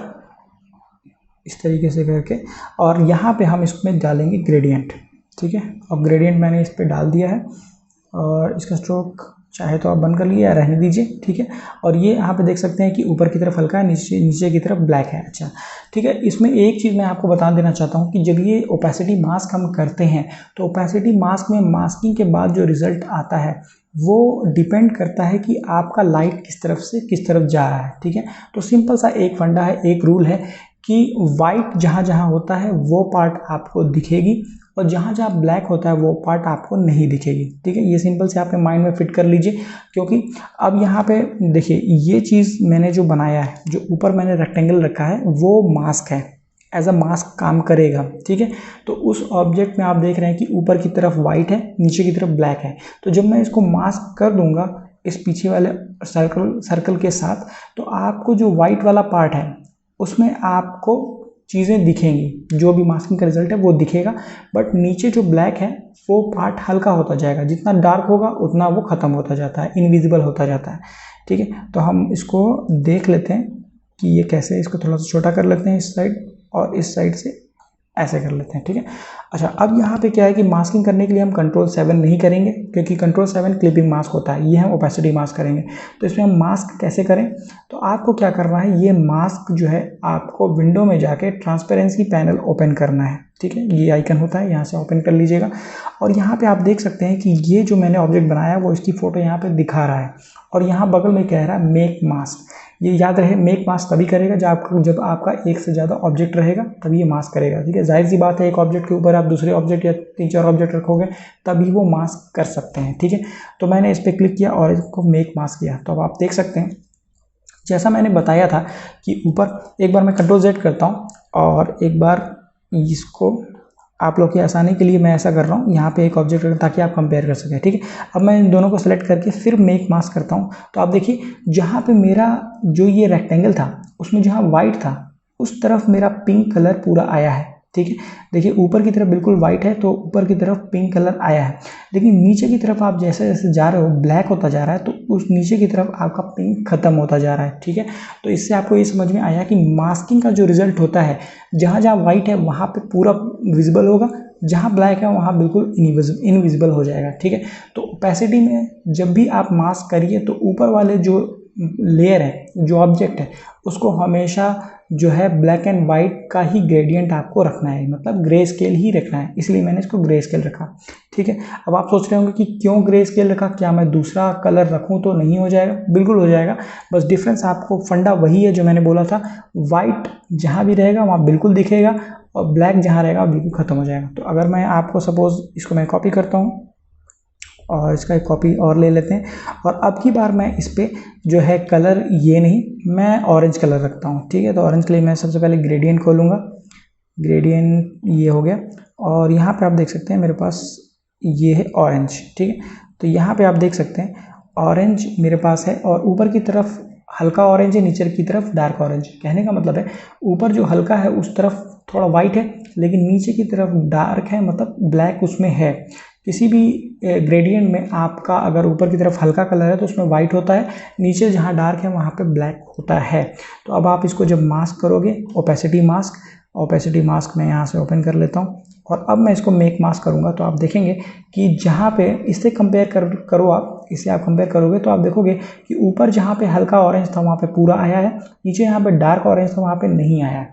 इस तरीके से करके, और यहाँ पे हम इसमें डालेंगे ग्रेडियंट, ठीक है। और ग्रेडियंट मैंने इस पर डाल दिया है और इसका स्ट्रोक चाहे तो आप बंद कर लिए या रहने दीजिए, ठीक है। और ये यहाँ पे देख सकते हैं कि ऊपर की तरफ हल्का है, नीचे की तरफ ब्लैक है, अच्छा, ठीक है। इसमें एक चीज़ मैं आपको बता देना चाहता हूँ कि जब ये ओपेसिटी मास्क हम करते हैं तो ओपेसिटी मास्क में मास्किंग के बाद जो रिज़ल्ट आता है वो डिपेंड करता है कि आपका लाइट किस तरफ से किस तरफ जा रहा है, ठीक है। तो सिंपल सा एक फंडा है, एक रूल है कि वाइट जहाँ जहाँ होता है वो पार्ट आपको दिखेगी और जहाँ जहाँ ब्लैक होता है वो पार्ट आपको नहीं दिखेगी, ठीक है। ये सिंपल से आपके माइंड में फिट कर लीजिए, क्योंकि अब यहाँ पे देखिए ये चीज़ मैंने जो बनाया है, जो ऊपर मैंने रेक्टेंगल रखा है वो मास्क है, एज अ मास्क काम करेगा, ठीक है। तो उस ऑब्जेक्ट में आप देख रहे हैं कि ऊपर की तरफ वाइट है, नीचे की तरफ ब्लैक है। तो जब मैं इसको मास्क कर दूंगा इस पीछे वाले सर्कल के साथ, तो आपको जो वाइट वाला पार्ट है उसमें आपको चीज़ें दिखेंगी, जो भी मास्किंग का रिजल्ट है वो दिखेगा, बट नीचे जो ब्लैक है वो पार्ट हल्का होता जाएगा, जितना डार्क होगा उतना वो ख़त्म होता जाता है, इनविजिबल होता जाता है, ठीक है। तो हम इसको देख लेते हैं कि ये कैसे, इसको थोड़ा सा छोटा कर लेते हैं इस साइड और इस साइड से ऐसे कर लेते हैं, ठीक है। अच्छा, अब यहाँ पे क्या है कि मास्किंग करने के लिए हम Ctrl+7 नहीं करेंगे, क्योंकि Ctrl+7 क्लिपिंग मास्क होता है, ये हम ओपेसिटी मास्क करेंगे। तो इसमें हम मास्क कैसे करें, तो आपको क्या करना है, ये मास्क जो है आपको विंडो में जाके ट्रांसपेरेंसी पैनल ओपन करना है, ठीक है। ये आइकन होता है, यहाँ से ओपन कर लीजिएगा और यहाँ पे आप देख सकते हैं कि ये जो मैंने ऑब्जेक्ट बनाया है वो इसकी फ़ोटो यहाँ पे दिखा रहा है और यहाँ बगल में कह रहा है मेक मास्क। ये याद रहे, मेक मास्क तभी करेगा जब आपका एक से ज़्यादा ऑब्जेक्ट रहेगा तभी ये मास्क करेगा, ठीक है। जाहिर सी बात है, एक ऑब्जेक्ट के ऊपर आप दूसरे ऑब्जेक्ट या 3-4 ऑब्जेक्ट रखोगे तभी वो मास्क कर सकते हैं, ठीक है। तो मैंने इस पर क्लिक किया और इसको मेक मास्क किया, तो अब आप देख सकते हैं जैसा मैंने बताया था कि ऊपर, एक बार मैं Ctrl+Z करता हूँ और एक बार इसको आप लोग की आसानी के लिए मैं ऐसा कर रहा हूँ, यहाँ पे एक ऑब्जेक्ट रखें ताकि आप कंपेयर कर सकें, ठीक है। अब मैं इन दोनों को सेलेक्ट करके फिर मेक मास्क करता हूँ, तो आप देखिए जहाँ पे मेरा जो ये रेक्टेंगल था उसमें जहाँ वाइट था उस तरफ मेरा पिंक कलर पूरा आया है, ठीक है। देखिए ऊपर की तरफ बिल्कुल वाइट है तो ऊपर की तरफ पिंक कलर आया है, लेकिन नीचे की तरफ आप जैसे जैसे जा रहे हो ब्लैक होता जा रहा है तो उस नीचे की तरफ आपका पिंक खत्म होता जा रहा है, ठीक है। तो इससे आपको ये समझ में आया कि मास्किंग का जो रिजल्ट होता है, जहाँ जहाँ वाइट है वहाँ पे पूरा विजिबल होगा, जहाँ ब्लैक है वहाँ बिल्कुल इनविजिबल हो जाएगा, ठीक है। तो ओपेसिटी में जब भी आप मास्क करिए तो ऊपर वाले जो लेयर है, जो ऑब्जेक्ट है, उसको हमेशा जो है ब्लैक एंड वाइट का ही ग्रेडियंट आपको रखना है, मतलब ग्रे स्केल ही रखना है, इसलिए मैंने इसको ग्रे स्केल रखा, ठीक है। अब आप सोच रहे होंगे कि क्यों ग्रे स्केल रखा, क्या मैं दूसरा कलर रखूं तो नहीं हो जाएगा? बिल्कुल हो जाएगा, बस डिफरेंस आपको फंडा वही है जो मैंने बोला था, वाइट जहाँ भी रहेगा वहाँ बिल्कुल दिखेगा और ब्लैक जहाँ रहेगा बिल्कुल खत्म हो जाएगा। तो अगर मैं आपको सपोज इसको मैं कॉपी करता हूँ और इसका एक कॉपी और ले लेते हैं, और अब की बार मैं इस पर जो है कलर ये नहीं, मैं ऑरेंज कलर रखता हूँ, ठीक है। तो ऑरेंज के लिए मैं सबसे पहले ग्रेडियंट खोलूँगा, ग्रेडियंट ये हो गया, और यहाँ पे आप देख सकते हैं मेरे पास ये है ऑरेंज, ठीक है। तो यहाँ पे आप देख सकते हैं ऑरेंज मेरे पास है, और ऊपर की तरफ हल्का ऑरेंज है, नीचे की तरफ डार्क ऑरेंज। कहने का मतलब है ऊपर जो हल्का है उस तरफ थोड़ा वाइट है, लेकिन नीचे की तरफ डार्क है, मतलब ब्लैक उसमें है। किसी भी ग्रेडियंट में आपका अगर ऊपर की तरफ हल्का कलर है तो उसमें वाइट होता है, नीचे जहाँ डार्क है वहाँ पे ब्लैक होता है। तो अब आप इसको जब मास्क करोगे, ओपेसिटी मास्क मैं यहाँ से ओपन कर लेता हूँ, और अब मैं इसको मेक मास्क करूँगा तो आप देखेंगे कि जहाँ पे इससे करो आप, इससे आप कंपेयर करोगे तो आप देखोगे कि ऊपर जहाँ पे हल्का ऑरेंज था वहाँ पे पूरा आया है, नीचे यहाँ पे डार्क ऑरेंज था वहाँ पे नहीं आया है।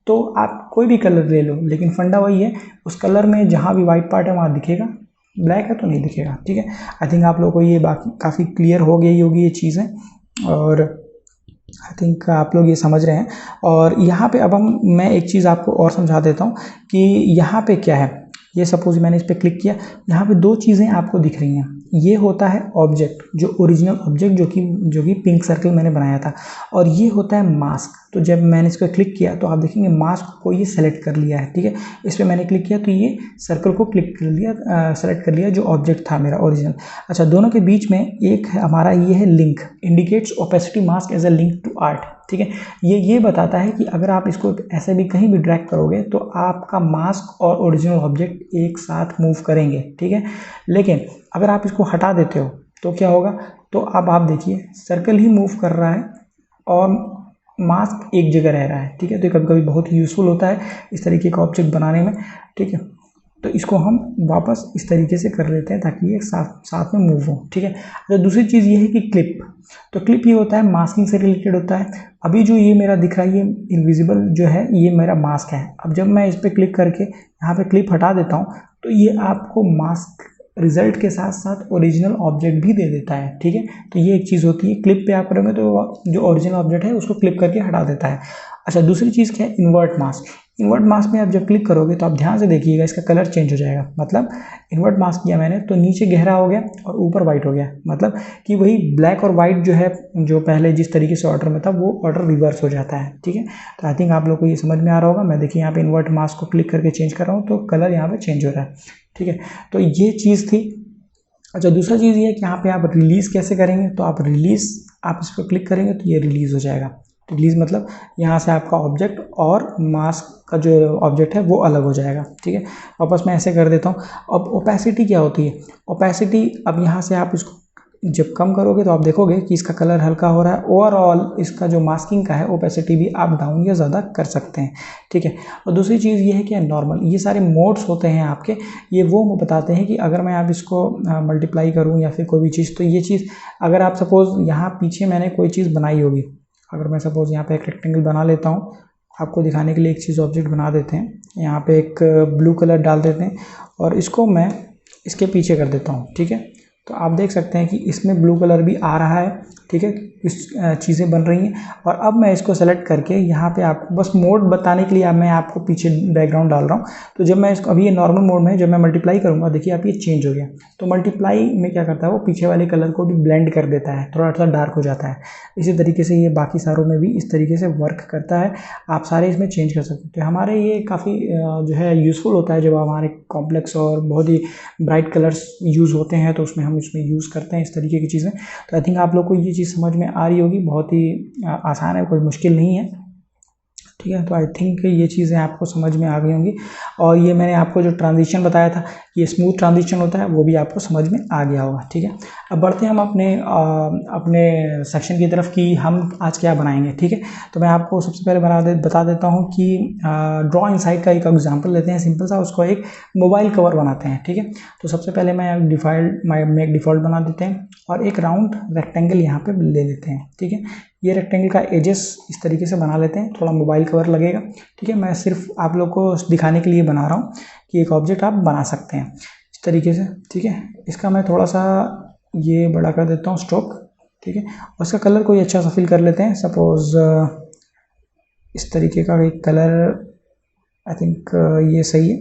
तो आप कोई भी कलर ले लो, लेकिन फंडा वही है, उस कलर में जहाँ भी वाइट पार्ट है वहाँ दिखेगा, ब्लैक है तो नहीं दिखेगा, ठीक है। आई थिंक आप लोगों को ये बाकी काफ़ी क्लियर हो गई होगी ये चीज़ें, और आई थिंक आप लोग ये समझ रहे हैं। और यहाँ पे अब मैं एक चीज़ आपको और समझा देता हूँ कि यहाँ पे क्या है। ये सपोज मैंने इस पर क्लिक किया, यहाँ पे दो चीज़ें आपको दिख रही हैं। ये होता है ऑब्जेक्ट, जो ओरिजिनल ऑब्जेक्ट जो कि पिंक सर्कल मैंने बनाया था, और ये होता है मास्क। तो जब मैंने इस पर क्लिक किया तो आप देखेंगे मास्क को ये सेलेक्ट कर लिया है, ठीक है। इस पर मैंने क्लिक किया तो ये सर्कल को क्लिक कर लिया, सेलेक्ट कर लिया जो ऑब्जेक्ट था मेरा ओरिजिनल। अच्छा, दोनों के बीच में एक हमारा ये है link, indicates opacity mask as a link to art, ठीक है। ये बताता है कि अगर आप इसको ऐसे भी कहीं भी ड्रैग करोगे तो आपका मास्क और ओरिजिनल ऑब्जेक्ट एक साथ मूव करेंगे, ठीक है। लेकिन अगर आप इसको हटा देते हो तो क्या होगा, तो अब आप देखिए सर्कल ही मूव कर रहा है और मास्क एक जगह रह रहा है, ठीक है। तो कभी कभी बहुत ही यूज़फुल होता है इस तरीके का ऑब्जेक्ट बनाने में, ठीक है। तो इसको हम वापस इस तरीके से कर लेते हैं ताकि ये साथ में मूव हो, ठीक है। तो दूसरी चीज़ ये है कि क्लिप, तो क्लिप ये होता है मास्किंग से रिलेटेड होता है। अभी जो ये मेरा दिख रहा है ये इनविजिबल जो है ये मेरा मास्क है। अब जब मैं इस पर क्लिक करके यहाँ पे क्लिप हटा देता हूँ तो ये आपको मास्क रिजल्ट के साथ साथ ओरिजिनल ऑब्जेक्ट भी दे देता है, ठीक है। तो ये एक चीज़ होती है, क्लिप पे आप करोगे तो जो ओरिजिनल ऑब्जेक्ट है उसको क्लिप करके हटा देता है। अच्छा, दूसरी चीज़ क्या है, इन्वर्ट मास्क। इन्वर्ट मास्क में आप जब क्लिक करोगे तो आप ध्यान से देखिएगा इसका कलर चेंज हो जाएगा। मतलब इन्वर्ट मास्क किया मैंने तो नीचे गहरा हो गया और ऊपर वाइट हो गया, मतलब कि वही ब्लैक और वाइट जो है जो पहले जिस तरीके से ऑर्डर में था वो ऑर्डर रिवर्स हो जाता है, ठीक है। तो आई थिंक आप लोग को ये समझ में आ रहा होगा। मैं देखिए यहाँ पे इन्वर्ट मास्क को क्लिक करके चेंज कर रहा हूँ तो कलर यहाँ पे चेंज हो रहा है, ठीक है। तो ये चीज़ थी। अच्छा, दूसरा चीज़ ये है कि यहाँ पे आप रिलीज़ कैसे करेंगे, तो आप रिलीज़ आप इस पर क्लिक करेंगे तो ये रिलीज़ हो जाएगा। रिलीज़ मतलब यहाँ से आपका ऑब्जेक्ट और मास्क का जो ऑब्जेक्ट है वो अलग हो जाएगा, ठीक है। वापस मैं ऐसे कर देता हूँ। अब ओपेसिटी क्या होती है, ओपेसिटी अब यहाँ से आप इसको जब कम करोगे तो आप देखोगे कि इसका कलर हल्का हो रहा है। ओवरऑल इसका जो मास्किंग का है ओपेसिटी भी आप डाउन या ज़्यादा कर सकते हैं, ठीक है। और दूसरी चीज़ ये है कि नॉर्मल, ये सारे मोड्स होते हैं आपके, ये वो बताते हैं कि अगर मैं आप इसको मल्टीप्लाई करूँ या फिर कोई भी चीज़, तो ये चीज़ अगर आप सपोज़ यहाँ पीछे मैंने कोई चीज़ बनाई होगी, अगर मैं सपोज़ यहाँ पे एक रेक्टेंगल बना लेता हूँ, आपको दिखाने के लिए एक चीज़ ऑब्जेक्ट बना देते हैं, यहाँ पे एक ब्लू कलर डाल देते हैं और इसको मैं इसके पीछे कर देता हूँ, ठीक है। तो आप देख सकते हैं कि इसमें ब्लू कलर भी आ रहा है, ठीक है, कुछ चीज़ें बन रही हैं। और अब मैं इसको सेलेक्ट करके यहाँ पे आपको बस मोड बताने के लिए अब मैं आपको पीछे बैकग्राउंड डाल रहा हूँ। तो जब मैं इसको अभी ये नॉर्मल मोड में जब मैं मल्टीप्लाई करूँगा, देखिए आप ये चेंज हो गया। तो मल्टीप्लाई में क्या करता है वो पीछे वाले कलर को भी ब्लेंड कर देता है, थोड़ा सा डार्क हो जाता है। इसी तरीके से ये बाकी सारों में भी इस तरीके से वर्क करता है, आप सारे इसमें चेंज कर सकते हैं। तो हमारे ये काफ़ी जो है यूज़फुल होता है जब हमारे कॉम्प्लेक्स और बहुत ही ब्राइट कलर्स यूज़ होते हैं तो उसमें हम इसमें यूज़ करते हैं इस तरीके की चीज़ें। तो आई थिंक आप लोग को ये चीज़ समझ में आ रही होगी, बहुत ही आसान है, कोई मुश्किल नहीं है, ठीक है। तो आई थिंक ये चीज़ें आपको समझ में आ गई होंगी, और ये मैंने आपको जो ट्रांजिशन बताया था, ये स्मूथ ट्रांजिशन होता है, वो भी आपको समझ में आ गया होगा। ठीक है, अब बढ़ते हैं हम अपने सेक्शन की तरफ कि हम आज क्या बनाएंगे। ठीक है, तो मैं आपको सबसे पहले बता देता हूँ कि ड्रॉ इनसाइड का एक एग्जाम्पल लेते हैं सिंपल सा, उसको एक मोबाइल कवर बनाते हैं। ठीक है, तो सबसे पहले मैं एक डिफ़ॉल्ट बना देते हैं और एक राउंड रेक्टेंगल यहाँ पे ले लेते हैं। ठीक है, ये रेक्टेंगल का एजेस इस तरीके से बना लेते हैं, थोड़ा मोबाइल कवर लगेगा। ठीक है, मैं सिर्फ आप लोग को दिखाने के लिए बना रहा हूँ कि एक ऑब्जेक्ट आप बना सकते हैं इस तरीके से। ठीक है, इसका मैं थोड़ा सा ये बड़ा कर देता हूँ स्ट्रोक। ठीक है, और इसका कलर कोई अच्छा सा फिल कर लेते हैं, सपोज इस तरीके का एक कलर, आई थिंक ये सही है।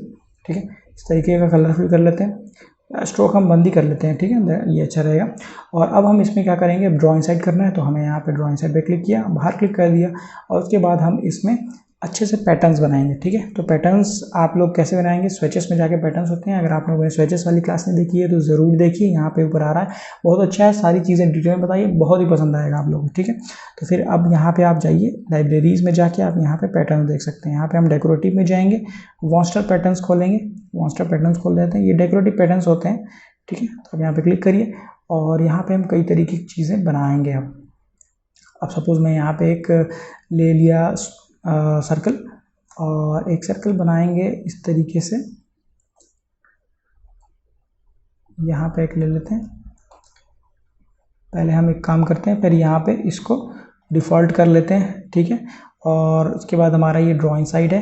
ठीक है, इस तरीके का कलर फिल कर लेते हैं, स्ट्रोक हम बंद ही कर लेते हैं। ठीक है, ये अच्छा रहेगा। और अब हम इसमें क्या करेंगे, ड्रॉ इनसाइड करना है, तो हमें यहाँ पे ड्रॉ इनसाइड पे क्लिक किया, बाहर क्लिक कर दिया, और उसके बाद हम इसमें अच्छे से पैटर्न्स बनाएंगे। ठीक है, तो पैटर्न्स आप लोग कैसे बनाएंगे, स्वेचेस में जाके पैटर्न्स होते हैं। अगर आप लोगों ने स्वेचेस वाली क्लास नहीं देखी है तो ज़रूर देखिए, यहाँ पे ऊपर आ रहा है, बहुत अच्छा है, सारी चीज़ें डिटेल में बताइए, बहुत ही पसंद आएगा आप लोगों को। ठीक है, तो फिर अब यहाँ पे आप जाइए लाइब्रेरीज़ में, जाके आप यहाँ पे पैटर्न देख सकते हैं। यहाँ पे हम डेकोरेटिव में जाएंगे, वॉन्स्टर पैटर्न्स खोलेंगे, वॉन्स्टर पैटर्न्स खोल देते हैं, ये डेकोरेटिव पैटर्न्स होते हैं। ठीक है, तो अब यहाँ पे क्लिक करिए, और यहाँ पे हम कई तरीके की चीज़ें बनाएंगे। अब सपोज़ मैं यहाँ पे एक ले लिया सर्कल, और एक सर्कल बनाएंगे इस तरीके से, यहाँ पे एक ले लेते हैं। पहले हम एक काम करते हैं, फिर यहाँ पे इसको डिफ़ॉल्ट कर लेते हैं। ठीक है, और उसके बाद हमारा ये ड्रॉ इनसाइड है,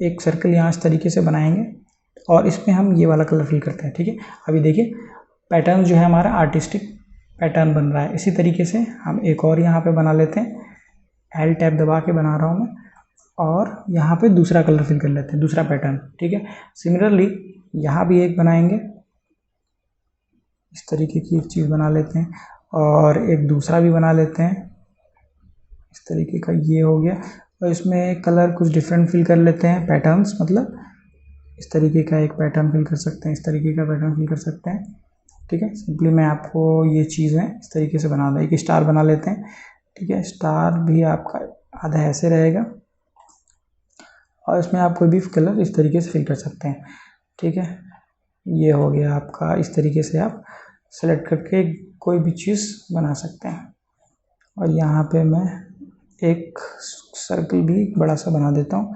एक सर्कल यहाँ इस तरीके से बनाएंगे, और इसमें हम ये वाला कलर फिल करते हैं। ठीक है, अभी देखिए पैटर्न जो है हमारा आर्टिस्टिक पैटर्न बन रहा है। इसी तरीके से हम एक और यहाँ पे बना लेते हैं, एल टैब दबा के बना रहा हूँ मैं, और यहाँ पे दूसरा कलर फिल कर लेते हैं, दूसरा पैटर्न। ठीक है, सिमिलरली यहाँ भी एक बनाएंगे, इस तरीके की एक चीज़ बना लेते हैं, और एक दूसरा भी बना लेते हैं इस तरीके का, ये हो गया। और इसमें कलर कुछ डिफरेंट फिल कर लेते हैं, पैटर्न्स मतलब इस तरीके का एक पैटर्न फिल कर सकते हैं, इस तरीके का पैटर्न फिल कर सकते हैं। ठीक है, सिंपली मैं आपको ये चीज़ें इस तरीके से बना दें, एक स्टार बना लेते हैं। ठीक है, स्टार भी आपका आधा ऐसे रहेगा, और इसमें आप कोई भी कलर इस तरीके से फिल कर सकते हैं। ठीक है, ये हो गया आपका, इस तरीके से आप सेलेक्ट करके कोई भी चीज़ बना सकते हैं। और यहाँ पे मैं एक सर्कल भी बड़ा सा बना देता हूँ,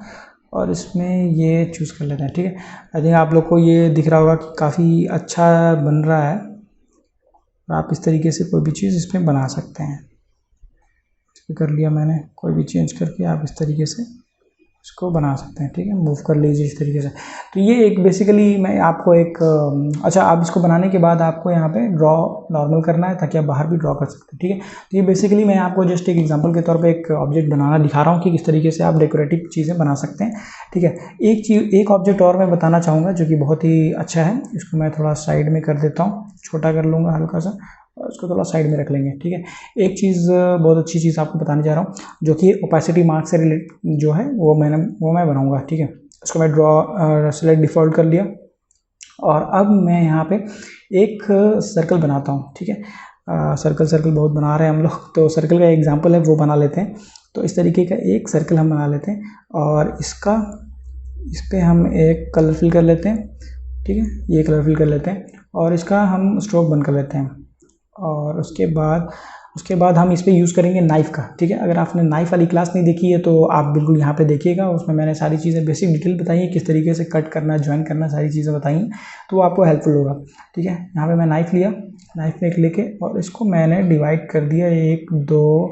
और इसमें ये चूज़ कर लेते हैं। ठीक है, आई थिंक आप लोग को ये दिख रहा होगा कि काफ़ी अच्छा बन रहा है, और आप इस तरीके से कोई भी चीज़ इसमें बना सकते हैं। कर लिया मैंने, कोई भी चेंज करके आप इस तरीके से इसको बना सकते हैं। ठीक है, मूव कर लीजिए इस तरीके से। तो ये एक बेसिकली मैं आपको एक अच्छा, आप इसको बनाने के बाद आपको यहाँ पे ड्रॉ नॉर्मल करना है, ताकि आप बाहर भी ड्रॉ कर सकते हैं। ठीक है, तो ये बेसिकली मैं आपको जस्ट एक एग्जांपल के तौर पे एक ऑब्जेक्ट बनाना दिखा रहा हूँ कि किस तरीके से आप डेकोरेटिव चीज़ें बना सकते हैं। ठीक है, एक ऑब्जेक्ट और मैं बताना चाहूँगा जो कि बहुत ही अच्छा है, इसको मैं थोड़ा साइड में कर देता हूँ, छोटा कर लूँगा हल्का सा, और उसको थोड़ा साइड में रख लेंगे। ठीक है, एक चीज़ बहुत अच्छी चीज़ आपको बताने जा रहा हूँ, जो कि ओपेसिटी मार्क से रिलेट जो है वो मैं बनाऊँगा। ठीक है, उसको मैं ड्रॉ सेलेक्ट डिफ़ॉल्ट कर लिया, और अब मैं यहाँ पे एक सर्कल बनाता हूँ। ठीक है, सर्कल बहुत बना रहे हैं हम लोग, तो सर्कल का एग्जांपल है वो बना लेते हैं। तो इस तरीके का एक सर्कल हम बना लेते हैं, और इस पर हम एक कलर फिल कर लेते हैं। ठीक है, ये कलर फिल कर लेते हैं, और इसका हम स्ट्रोक बंद कर लेते हैं, और उसके बाद हम इस पर यूज़ करेंगे नाइफ़ का। ठीक है, अगर आपने नाइफ़ वाली क्लास नहीं देखी है तो आप बिल्कुल यहाँ पे देखिएगा, उसमें मैंने सारी चीज़ें बेसिक डिटेल बताई है, किस तरीके से कट करना, ज्वाइन करना, सारी चीज़ें बताई हैं, तो वो आपको हेल्पफुल होगा। ठीक है, यहाँ पे मैं नाइफ़ लिया, नाइफ़ में एक लेके, और इसको मैंने डिवाइड कर दिया 1 2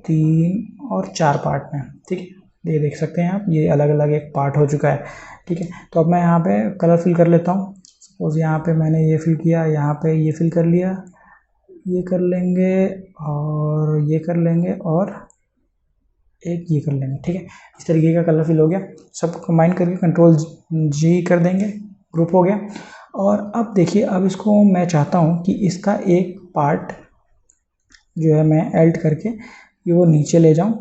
3 और 4 पार्ट में। ठीक है, ये देख सकते हैं आप, ये अलग अलग एक पार्ट हो चुका है। ठीक है, तो अब मैं यहाँ पे कलर फिल कर लेता हूँ। सपोज यहाँ पे मैंने ये फिल किया, यहाँ पे ये फिल कर लिया, ये कर लेंगे, और ये कर लेंगे, और एक ये कर लेंगे। ठीक है, इस तरीके का कलर फिल हो गया, सब कंबाइन करके कंट्रोल जी कर देंगे, ग्रुप हो गया। और अब देखिए, अब इसको मैं चाहता हूँ कि इसका एक पार्ट जो है मैं एल्ट करके ये वो नीचे ले जाऊँ।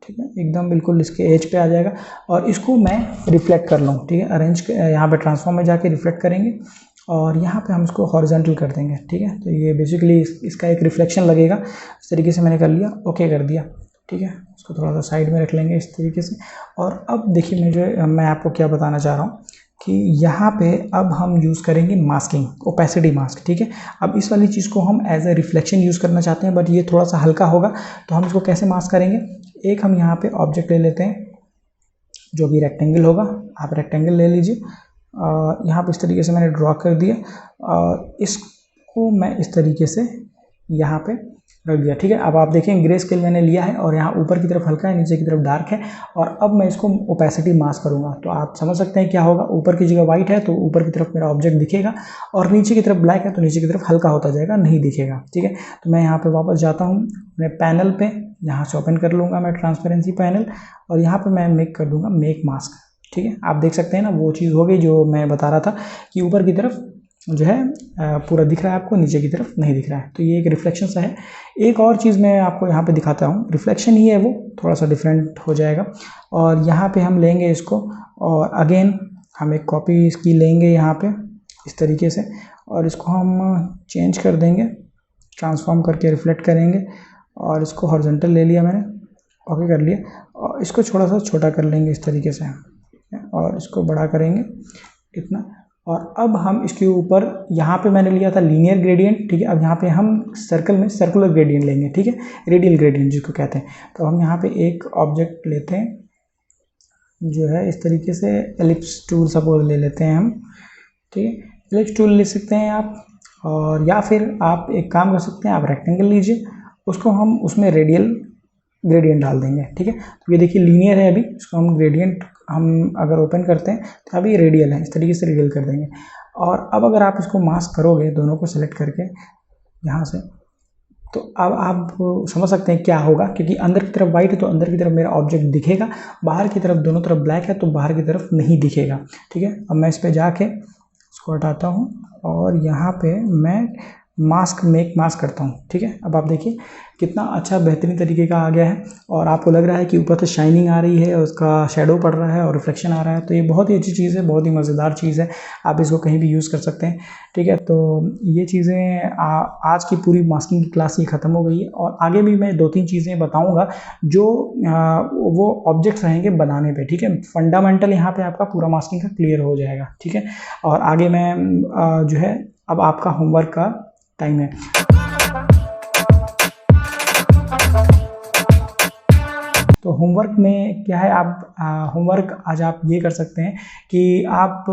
ठीक है, एकदम बिल्कुल इसके एज पे आ जाएगा, और इसको मैं रिफ्लेक्ट कर लूँ। ठीक है, अरेंज यहाँ पे ट्रांसफॉर्म में जाके रिफ्लेक्ट करेंगे, और यहाँ पे हम इसको हॉरिजॉन्टल कर देंगे। ठीक है, तो ये बेसिकली इसका एक रिफ्लेक्शन लगेगा, इस तरीके से मैंने कर लिया, ओके कर दिया। ठीक है, उसको थोड़ा सा साइड में रख लेंगे इस तरीके से। और अब देखिए मैं आपको क्या बताना चाह रहा हूँ कि यहाँ पे अब हम यूज़ करेंगे मास्किंग, ओपेसिटी मास्क, ठीक है। अब इस वाली चीज़ को हम एज ए रिफ्लेक्शन यूज़ करना चाहते हैं, बट ये थोड़ा सा हल्का होगा, तो हम इसको कैसे मास्क करेंगे। एक हम यहाँ पे ऑब्जेक्ट ले लेते हैं जो भी रेक्टेंगल होगा, आप रेक्टेंगल ले लीजिए। यहाँ पे इस तरीके से मैंने ड्रॉ कर दिया, इसको मैं इस तरीके से यहाँ पे रख दिया, ठीक है। अब आप देखें ग्रे स्केल मैंने लिया है और यहाँ ऊपर की तरफ हल्का है, नीचे की तरफ डार्क है। और अब मैं इसको ओपेसिटी मास्क करूँगा, तो आप समझ सकते हैं क्या होगा। ऊपर की जगह वाइट है तो ऊपर की तरफ मेरा ऑब्जेक्ट दिखेगा, और नीचे की तरफ ब्लैक है तो नीचे की तरफ हल्का होता जाएगा, नहीं दिखेगा, ठीक है। तो मैं यहाँ पे वापस जाता हूँ अपने पैनल पे, यहाँ से ओपन कर लूँगा मैं ट्रांसपेरेंसी पैनल, और यहाँ पे मैं मेक कर दूँगा मेक मास्क, ठीक है। आप देख सकते हैं ना, वो चीज़ हो गई जो मैं बता रहा था कि ऊपर की तरफ जो है पूरा दिख रहा है आपको, नीचे की तरफ नहीं दिख रहा है, तो ये एक रिफ्लेक्शन सा है। एक और चीज़ मैं आपको यहाँ पे दिखाता हूँ, रिफ्लेक्शन ही है वो, थोड़ा सा डिफरेंट हो जाएगा। और यहाँ पे हम लेंगे इसको, और अगेन हम एक कॉपी इसकी लेंगे यहाँ पे इस तरीके से, और इसको हम चेंज कर देंगे, ट्रांसफॉर्म करके रिफ्लेक्ट करेंगे। और इसको हॉरिजॉन्टल ले लिया मैंने, ओके कर लिया, और इसको थोड़ा सा छोटा कर लेंगे इस तरीके से, और इसको बड़ा करेंगे इतना। और अब हम इसके ऊपर, यहाँ पे मैंने लिया था लीनियर ग्रेडियंट, ठीक है। अब यहाँ पे हम सर्कल में सर्कुलर ग्रेडियंट लेंगे, ठीक है, रेडियल ग्रेडियंट जिसको कहते हैं। तो हम यहाँ पे एक ऑब्जेक्ट लेते हैं जो है इस तरीके से, एलिप्स टूल सपोज ले लेते हैं हम, ठीक है। एलिप्स टूल ले सकते हैं आप, और या फिर आप एक काम कर सकते हैं, आप रेक्टेंगल लीजिए, उसको हम उसमें रेडियल ग्रेडियंट डाल देंगे, ठीक है। तो ये देखिए लीनियर है, अभी इसको हम ग्रेडियंट हम अगर ओपन करते हैं तो अभी रेडियल है, इस तरीके से रेडियल कर देंगे। और अब अगर आप इसको मास्क करोगे दोनों को सेलेक्ट करके यहाँ से, तो अब आप समझ सकते हैं क्या होगा, क्योंकि अंदर की तरफ वाइट है तो अंदर की तरफ मेरा ऑब्जेक्ट दिखेगा, बाहर की तरफ दोनों तरफ ब्लैक है तो बाहर की तरफ नहीं दिखेगा, ठीक है। अब मैं इस पर जाके इसको हटाता हूँ, और यहाँ पे मैं मास्क मेक मास्क करता हूँ, ठीक है। अब आप देखिए कितना अच्छा बेहतरीन तरीके का आ गया है, और आपको लग रहा है कि ऊपर से शाइनिंग आ रही है, उसका शेडो पड़ रहा है और रिफ्लेक्शन आ रहा है, तो ये बहुत ही अच्छी चीज़ है, बहुत ही मज़ेदार चीज़ है, आप इसको कहीं भी यूज़ कर सकते हैं, ठीक है। तो ये चीज़ें आज की पूरी मास्किंग की क्लास ये ख़त्म हो गई है, और आगे भी मैं 2-3 चीज़ें बताऊँगा जो वो ऑब्जेक्ट्स रहेंगे बनाने पर, ठीक है। फंडामेंटल यहाँ पर आपका पूरा मास्किंग का क्लियर हो जाएगा, ठीक है। और आगे मैं जो है, अब आपका होमवर्क का टाइम है। तो होमवर्क में क्या है, आप होमवर्क आज आप ये कर सकते हैं कि आप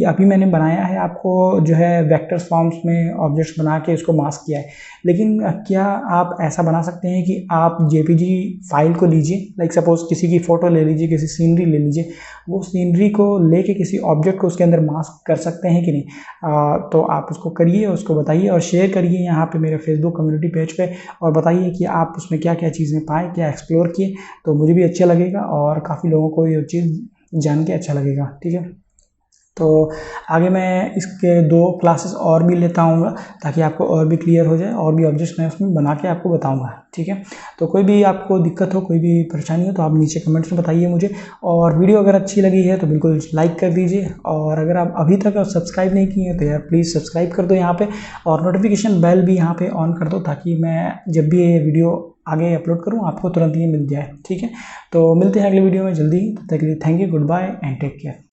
अभी मैंने बनाया है आपको जो है वेक्टर्स फॉर्म्स में ऑब्जेक्ट्स बना के उसको मास्क किया है, लेकिन क्या आप ऐसा बना सकते हैं कि आप जेपीजी फाइल को लीजिए, लाइक सपोज किसी की फ़ोटो ले लीजिए, किसी सीनरी ले लीजिए, वो सीनरी को लेके किसी ऑब्जेक्ट को उसके अंदर मास्क कर सकते हैं कि नहीं। तो आप उसको करिए, उसको बताइए और शेयर करिए यहाँ पे मेरे फेसबुक कम्युनिटी पेज पे, और बताइए कि आप उसमें क्या क्या चीज़ें पाए, क्या एक्सप्लोर किए, तो मुझे भी अच्छा लगेगा और काफ़ी लोगों को ये चीज़ जान के अच्छा लगेगा, ठीक है। तो आगे मैं इसके 2 क्लासेस और भी लेता आऊँगा ताकि आपको और भी क्लियर हो जाए, और भी ऑब्जेक्ट्स मैं उसमें बना के आपको बताऊँगा, ठीक है। तो कोई भी आपको दिक्कत हो, कोई भी परेशानी हो तो आप नीचे कमेंट्स में बताइए मुझे, और वीडियो अगर अच्छी लगी है तो बिल्कुल लाइक कर दीजिए, और अगर आप अभी तक सब्सक्राइब नहीं किए हैं तो यार प्लीज़ सब्सक्राइब कर दो यहाँ पे, और नोटिफिकेशन बेल भी यहाँ पे ऑन कर दो, ताकि मैं जब भी ये वीडियो आगे अपलोड करूँ आपको तुरंत ये मिल जाए, ठीक है। तो मिलते हैं अगले वीडियो में जल्दी, तब तक के लिए thank you, goodbye and take care.